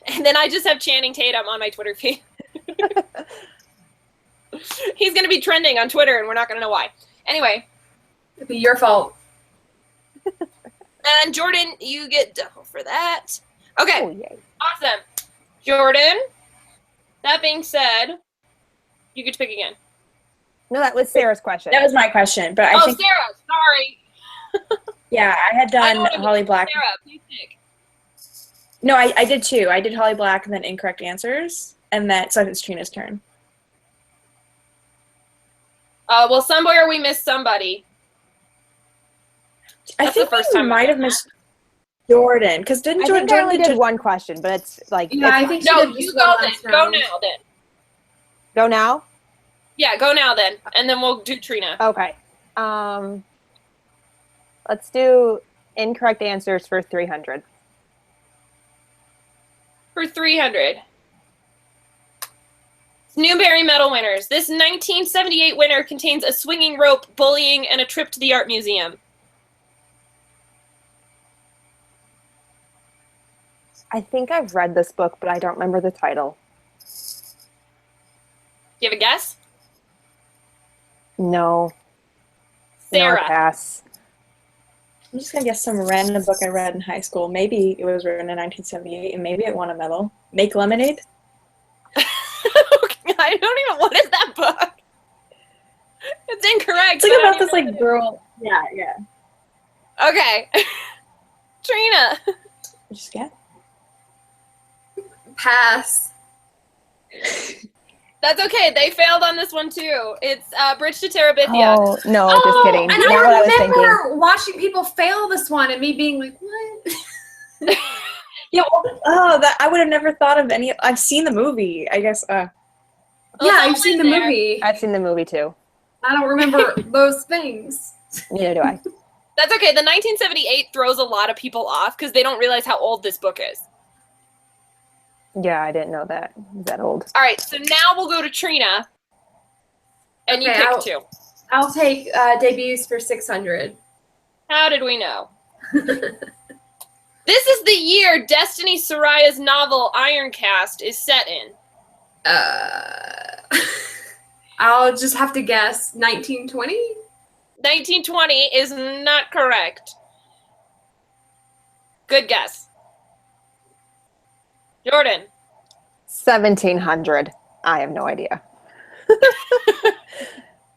And then I just have Channing Tatum on my Twitter feed. He's going to be trending on Twitter, and we're not going to know why. Anyway. It'd be your fault. And Jordan, you get double for that. Okay. Oh, yay. Awesome. Jordan, that being said, You get to pick again. No, that was Sarah's question. That was my question, but I think Sarah, sorry. yeah, I had I done know what it Holly was. Black. Sarah, please pick. No, I did too. I did Holly Black and then incorrect answers, and then so it's Trina's turn. Well, Sunboy or we missed somebody. I That's think the first we time might have missed Jordan, because didn't I Jordan? think I only Jordan did one question, but it's like Yeah, it's I fine. think she No, did you just go one then. last Go round. now then. Go now. Yeah, go now then, and then we'll do Trina. Okay. Let's do incorrect answers for 300. For 300. Newbery Medal winners. This 1978 winner contains a swinging rope, bullying, and a trip to the art museum. I think I've read this book, but I don't remember the title. Do you have a guess? No. Sarah. No, pass. I'm just gonna guess some random book I read in high school. Maybe it was written in 1978, and maybe it won a medal. Make Lemonade. I don't even. What is that book? It's incorrect. It's like I don't about this even like know girl. Yeah, yeah. what it is. Okay. Trina. Just get. Pass. That's okay. They failed on this one too. It's Bridge to Terabithia. Oh, no, just kidding. And Not I what I was thinking. remember watching people fail this one and me being like, what? Yeah. Well, that I would have never thought of any. I've seen the movie. I guess. Well, Yeah, it's I've seen the all in there. movie. I've seen the movie too. I don't remember those things. Neither do I. That's okay. The 1978 throws a lot of people off because they don't realize how old this book is. Yeah, I didn't know that. It was that old. All right, so now we'll go to Trina. And you Okay, pick I'll- two. I'll take debuts for 600. How did we know? This is the year Destiny Soraya's novel Ironcast is set in. I'll just have to guess 1920? 1920 is not correct. Good guess. Jordan. 1700. I have no idea.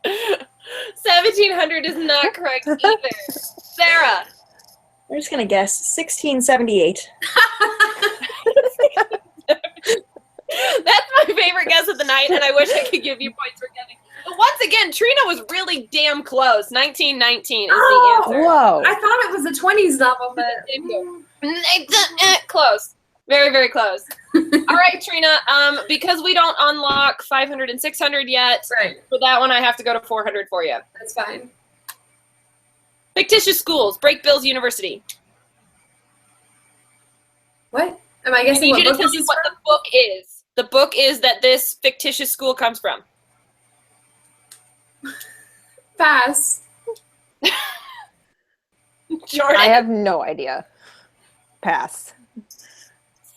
1700 is not correct either. Sarah. I'm just gonna guess 1678. That's my favorite guess of the night, and I wish I could give you points for getting. But once again, Trina was really damn close. 1919 is the answer. Whoa. I thought it was a 20s novel, but Close. Very, very close. All right, Trina. Because we don't unlock 500 and 600 yet, right, for that one I have to go to 400 for you. that's fine. Fictitious schools. Break Bill's University. What? Am I I guessing need what you to book tell this me is what from? the book is. The book is that this fictitious school comes from. Pass. Jordan. I have no idea. Pass.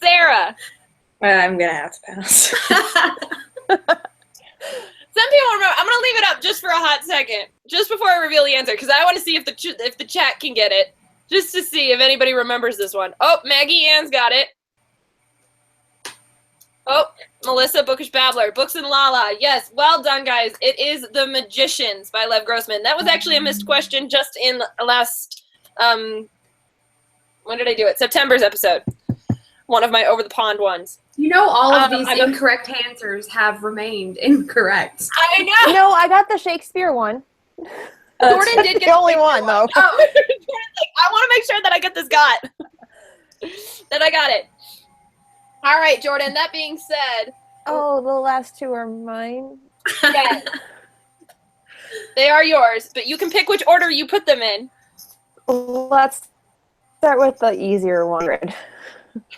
Sarah. I'm gonna have to pass. Some people remember. I'm gonna leave it up just for a hot second, just before I reveal the answer, because I want to see if the chat can get it, just to see if anybody remembers this one. Oh, Maggie Ann's got it. Oh, Melissa, Bookish Babbler, Books and Lala. Yes, well done, guys. It is The Magicians by Lev Grossman. That was actually a missed question just in last, when did I do it? September's episode. One of my over the pond ones. You know, all of these I don't- incorrect answers have remained incorrect. I know. No, I got the Shakespeare one. Jordan did get the only Shakespeare one, though. Oh, Jordan's like, I want to make sure that I get this got. That I got it. All right, Jordan. That being said, Oh, the last two are mine. yes, they are yours, but you can pick which order you put them in. Let's start with the easier one.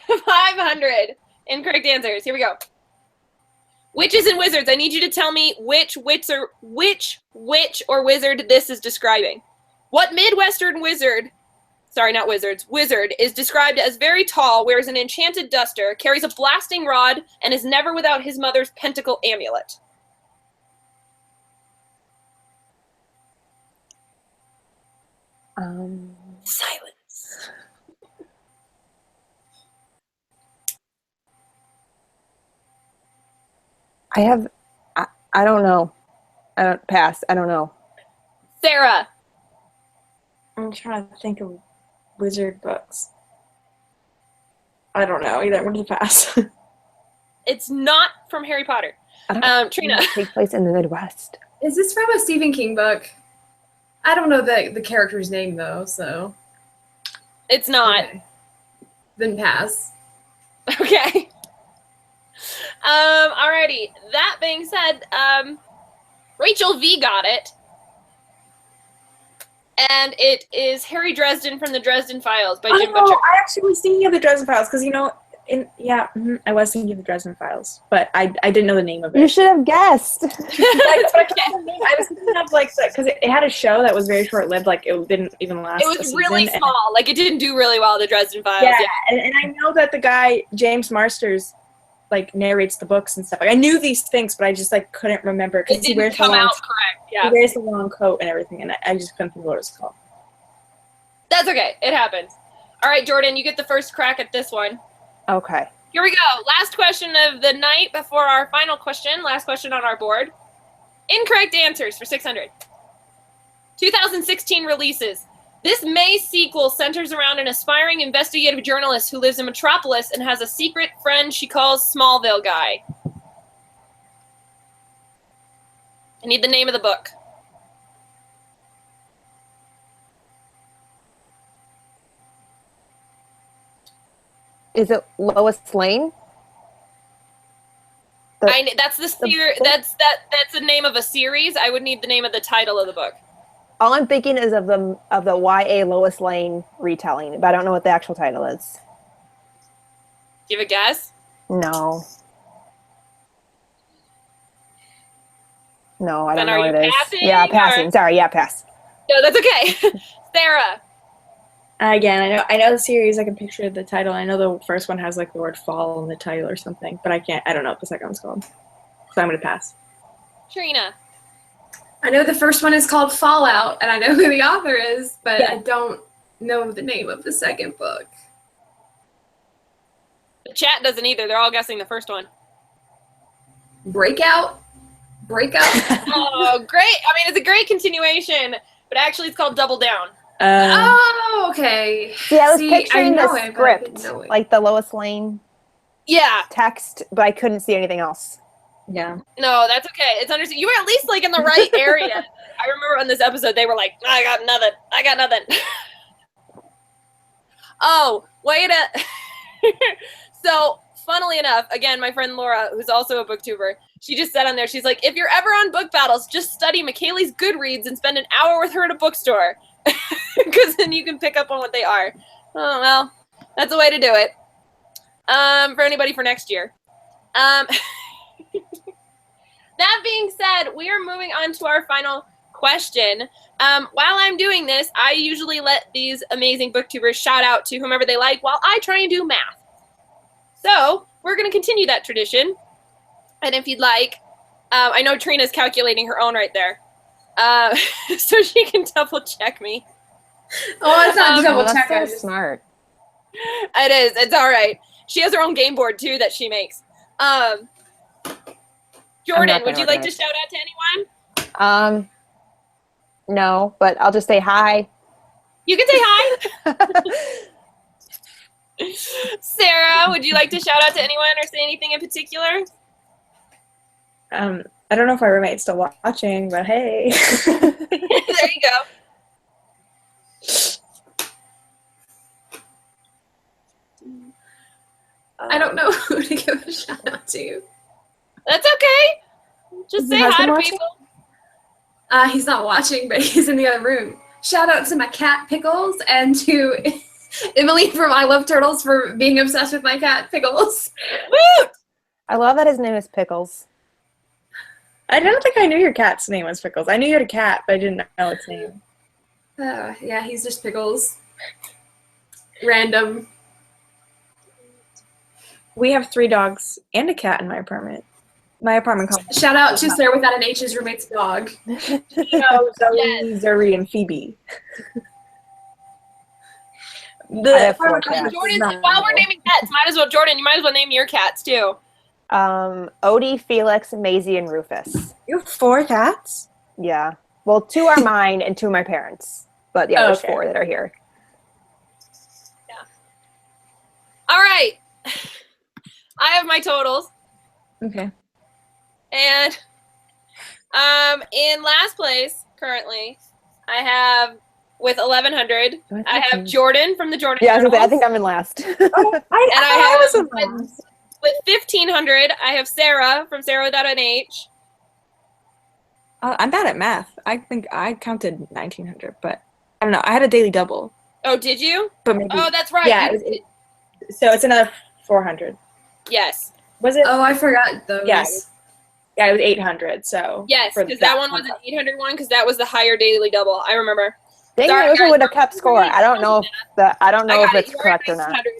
500 incorrect answers. Here we go. Witches and wizards. I need you to tell me which witch or wizard this is describing. What Midwestern wizard, sorry, not wizards, wizard is described as very tall, wears an enchanted duster, carries a blasting rod, and is never without his mother's pentacle amulet? Silence. I have I don't know. Pass. I don't know. Sara. I'm trying to think of wizard books. I don't know either. What did you pass? It's not from Harry Potter. I don't Trina. know. Take place in the Midwest. Is this from a Stephen King book? I don't know the character's name though, so. It's not. Okay. Then pass. Okay. Alrighty. That being said, Rachel V got it. And it is Harry Dresden from the Dresden Files by Jim Butcher. I actually was thinking of the Dresden Files because, I was thinking of the Dresden Files, but I didn't know the name of it. You should have guessed. I was thinking of because it had a show that was very short-lived, like it didn't even last. It was really small. Like it didn't do really well, the Dresden Files. Yeah, and I know that the guy James Marsters narrates the books and stuff. Like I knew these things, but I just couldn't remember because he wears come out correct. Yeah, he wears the long coat and everything, and I just couldn't think of what it was called. That's okay. It happens. All right, Jordan, you get the first crack at this one. Okay. Here we go. Last question of the night before our final question. Last question on our board. Incorrect answers for 600. 2016 releases. This May sequel centers around an aspiring investigative journalist who lives in Metropolis and has a secret friend she calls Smallville Guy. I need the name of the book. Is it Lois Lane? That's the name of a series. I would need the name of the title of the book. All I'm thinking is of the YA Lois Lane retelling, but I don't know what the actual title is. Do you have a guess? No. No, I don't Then know are what you it is. passing, Yeah, passing. or- Sorry, yeah, pass. No, that's okay. Sarah. Again, I know the series. I can picture the title. I know the first one has the word fall in the title or something, but I don't know what the second one's called. So I'm gonna pass. Trina. I know the first one is called Fallout, and I know who the author is, but Yeah. I don't know the name of the second book. The chat doesn't either. They're all guessing the first one. Breakout? Oh, great. I mean, it's a great continuation, but actually it's called Double Down. Oh, okay. See, I was See, picturing I know the it, but I didn't script, know it. like the Lois Lane Yeah. text, but I couldn't see anything else. Yeah. No, that's okay. It's understood. You were at least in the right area. I remember on this episode they were like, I got nothing. Oh, wait a So, funnily enough, again, my friend Laura, who's also a booktuber, she just said on there, she's like, if you're ever on Book Battles, just study Mikaley's Goodreads and spend an hour with her at a bookstore. Because then you can pick up on what they are. Oh, well, that's a way to do it. For anybody for next year. That being said, we are moving on to our final question. While I'm doing this, I usually let these amazing booktubers shout out to whomever they like while I try and do math. So we're going to continue that tradition. And if you'd like, I know Trina's calculating her own right there. So she can double check me. Oh, it's not double That's check. so I just- smart. It is. It's all right. She has her own game board too that she makes. Jordan, would you like to shout out to anyone? No, but I'll just say hi. You can say hi. Sarah, would you like to shout out to anyone or say anything in particular? I don't know if my roommate's still watching, but hey. There you go. I don't know who to give a shout out to. That's okay. Just say hi to people. He's not watching, but he's in the other room. Shout out to my cat Pickles and to Emily from I Love Turtles for being obsessed with my cat Pickles. Woo! I love that his name is Pickles. I don't think I knew your cat's name was Pickles. I knew you had a cat, but I didn't know its name. Yeah, he's just Pickles. Random. We have 3 dogs and a cat in my apartment. My apartment complex. Shout out to Sarah Without an H's roommate's dog. Zoe, Yes. Zuri, and Phoebe. I have 4 apartment cats. complex is Jordan, not while we're real. naming cats, Jordan, you might as well name your cats too. Odie, Felix, Maisie, and Rufus. You have 4 cats? Yeah. Well, 2 are mine and 2 are my parents. But yeah, there's Okay. 4 that are here. All right. I have my totals. Okay. And in last place currently, I have with 1,100. I have Jordan from the Jordan. Yeah, I Journals. think I'm in last. I was in last. With 1,500, I have Sara from sarawithoutanh. I'm bad at math. I think I counted 1,900, but I don't know. I had a daily double. Oh, did you? But maybe. Oh, that's right. Yeah. So it's another 400. Yes. Was it? Oh, I forgot those. Yeah. Yeah, it was 800. So Yes, because that one was an 800 one because that was the higher daily double. I remember. Dang, Sorry, I wish I guys, would have kept score. I don't know if it's You're at correct or not. 1,600.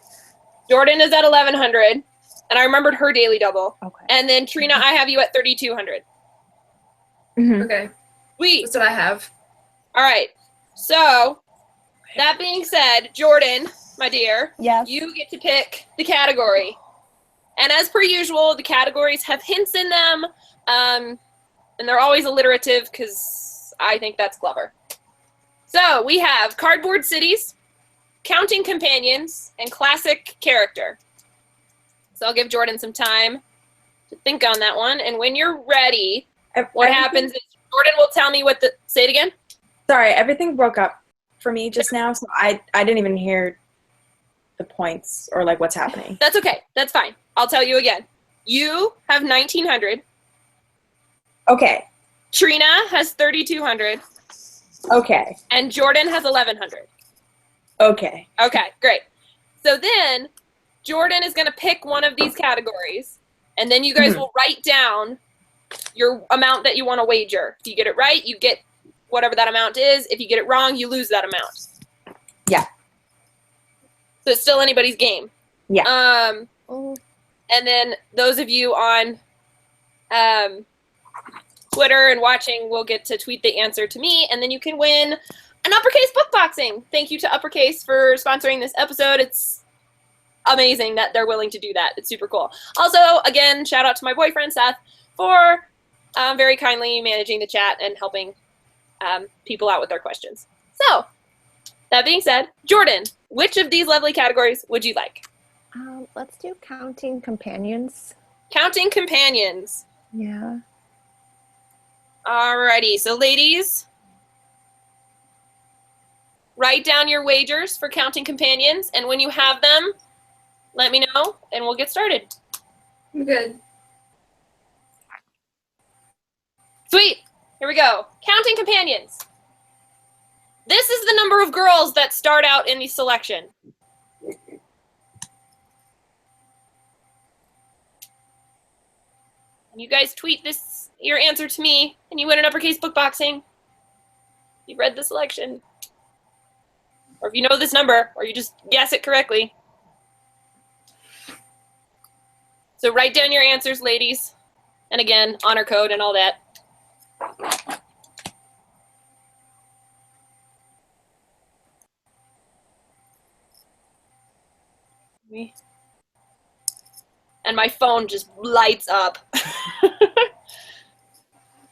Jordan is at 1,100, and I remembered her daily double. Okay. And then Trina, I have you at 3,200. Mhm. Okay, Sweet. that's what I have. All right. So that being said, Jordan, my dear, Yes. you get to pick the category. And as per usual, the categories have hints in them, and they're always alliterative because I think that's clever. So we have cardboard cities, counting companions, and classic character. So I'll give Jordan some time to think on that one. And when you're ready, what happens is Jordan will tell me say it again. Sorry, everything broke up for me just now, so I didn't even hear the points or like what's happening. That's okay. That's fine. I'll tell you again. You have 1,900. Okay. Trina has 3,200. Okay. And Jordan has 1,100. Okay. Okay, great. So then Jordan is going to pick one of these categories, and then you guys will write down your amount that you want to wager. If you get it right, you get whatever that amount is. If you get it wrong, you lose that amount. Yeah. So it's still anybody's game. Yeah. And then those of you on Twitter and watching will get to tweet the answer to me, and then you can win an Uppercase book boxing. Thank you to Uppercase for sponsoring this episode. It's amazing that they're willing to do that. It's super cool. Also, again, shout out to my boyfriend, Seth, for very kindly managing the chat and helping people out with their questions. So, that being said, Jordan, which of these lovely categories would you like? Let's do counting companions. Counting companions. Yeah. Alrighty, so ladies, write down your wagers for counting companions, and when you have them, let me know, and we'll get started. I'm good. Sweet. Here we go. Counting companions. This is the number of girls that start out in the selection. You guys tweet your answer to me, and you win an Uppercase book boxing. You read the selection. Or if you know this number, or you just guess it correctly. So write down your answers, ladies. And again, honor code and all that. And my phone just lights up.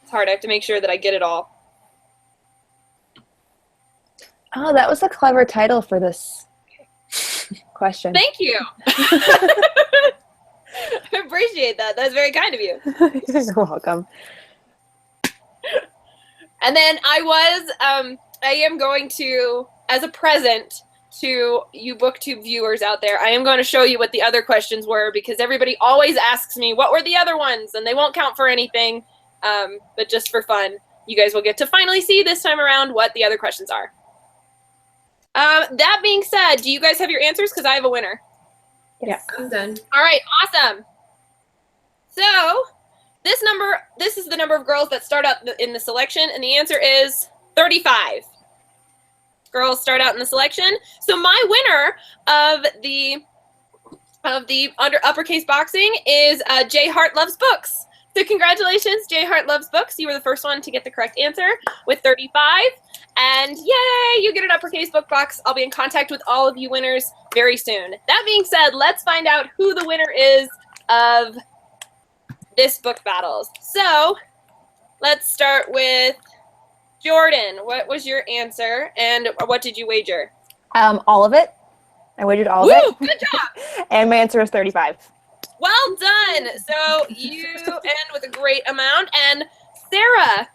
It's hard. I have to make sure that I get it all. Oh, that was a clever title for this question. Thank you. I appreciate that. That's very kind of you. You're welcome. And then I am going to, as a present to you BookTube viewers out there, I am going to show you what the other questions were, because everybody always asks me, what were the other ones? And they won't count for anything, but just for fun, you guys will get to finally see this time around what the other questions are. That being said, do you guys have your answers? Because I have a winner. Yeah. I'm done. All right, awesome. So this is the number of girls that start out in the selection, and the answer is 35. Girls start out in the selection. So my winner of the under Uppercase Boxing is J Hart Loves Books. So congratulations, J Hart Loves Books. You were the first one to get the correct answer with 35. And yay, you get an Uppercase book box. I'll be in contact with all of you winners very soon. That being said, let's find out who the winner is of this book battles. So let's start with Jordan. What was your answer and what did you wager? All of it. I wagered all Woo, of it. good job. And my answer is 35. Well done. So you end with a great amount. And Sara,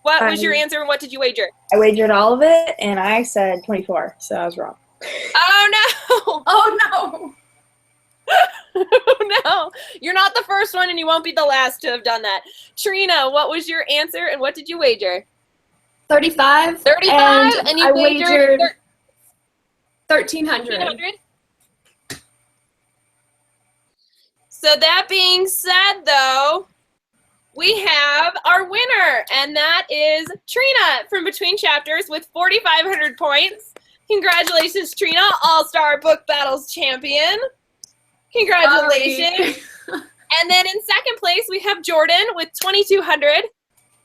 what was your answer and what did you wager? I wagered all of it, and I said 24, so I was wrong. Oh no! Oh no! Oh no! You're not the first one and you won't be the last to have done that. Trina, what was your answer and what did you wager? 35. 35 and you I wagered 1,300. 1,300? So that being said, though, we have our winner, and that is Trina from Between Chapters with 4,500 points. Congratulations, Trina, All-Star Book Battles champion. Congratulations. And then in second place, we have Jordan with 2,200.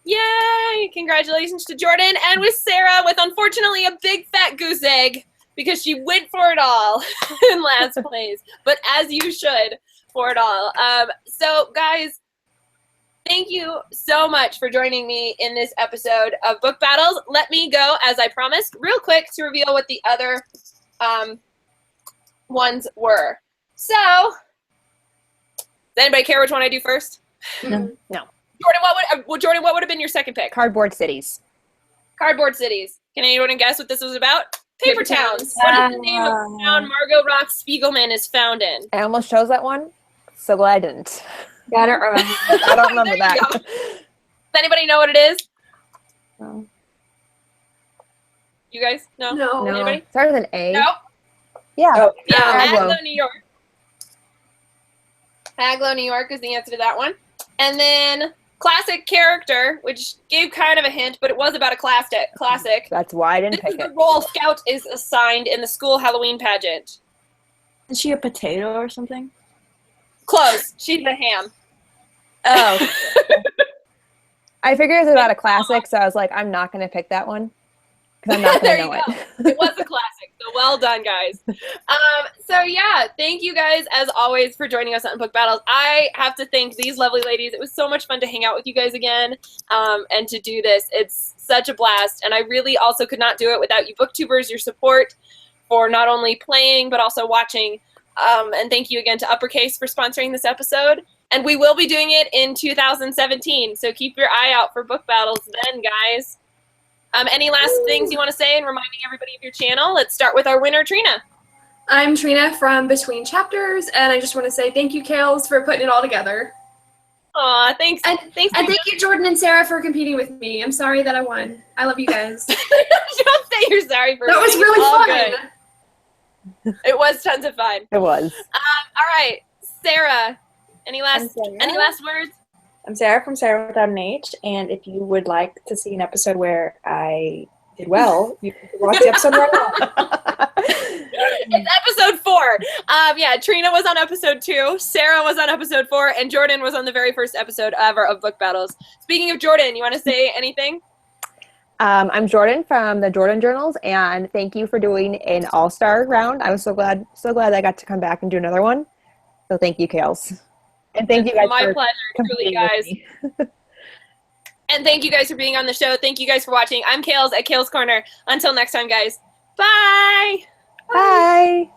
Yay! Congratulations to Jordan. And with Sara with, unfortunately, a big fat goose egg because she went for it all in last place. But as you should for it all. So, guys, thank you so much for joining me in this episode of Book Battles. Let me go, as I promised, real quick to reveal what the other ones were. So, does anybody care which one I do first? No. Jordan, what would have been your second pick? Cardboard Cities. Cardboard Cities. Can anyone guess what this was about? Paper Towns. Towns. What is the name of the town Margot Rock Spiegelman is found in? I almost chose that one. So glad I didn't. Yeah, I don't remember. I don't remember There you that. go. Does anybody know what it is? No. You guys? No? No. Anybody? Started with an A. No? Yeah. Oh, Yeah, Aglow. Aglow, New York. Aglow, New York is the answer to that one. And then classic character, which gave kind of a hint, but it was about a classic. That's why I This didn't is pick the it. role Scout is assigned in the school Halloween pageant. Is she a potato or something? Close. She's a ham. Oh. I figured it was about a classic, so I was like, I'm not going to pick that one because I'm not going There to you know go. it. It was a classic, so well done, guys. So yeah, thank you guys as always for joining us on Book Battles. I have to thank these lovely ladies. It was so much fun to hang out with you guys again and to do this. It's such a blast, and I really also could not do it without you booktubers, your support for not only playing but also watching. And thank you again to Uppercase for sponsoring this episode. And we will be doing it in 2017, so keep your eye out for Book Battles then, guys. Any last things you want to say and reminding everybody of your channel? Let's start with our winner, Trina. I'm Trina from Between Chapters, and I just want to say thank you, Kales, for putting it all together. Aw, thanks. And Thanks. thank you, Jordan and Sara, for competing with me. I'm sorry that I won. I love you guys. Don't say you're sorry for That was winning. really It's all fun. good. It was tons of fun. It was. All right, Sara. Any last words? I'm Sara from Sara Without an H, and if you would like to see an episode where I did well, you can watch the episode right now. It's episode 4. Yeah, Trina was on episode 2, Sara was on episode 4, and Jordan was on the very first episode ever of Book Battles. Speaking of Jordan, you want to say anything? I'm Jordan from the Jordan Journals, and thank you for doing an all-star round. I was so glad I got to come back and do another one. So thank you, Kales. And thank you guys My for pleasure, truly, competing with guys. me. And thank you guys for being on the show. Thank you guys for watching. I'm Kales at KalesKorner. Until next time, guys. Bye! Bye.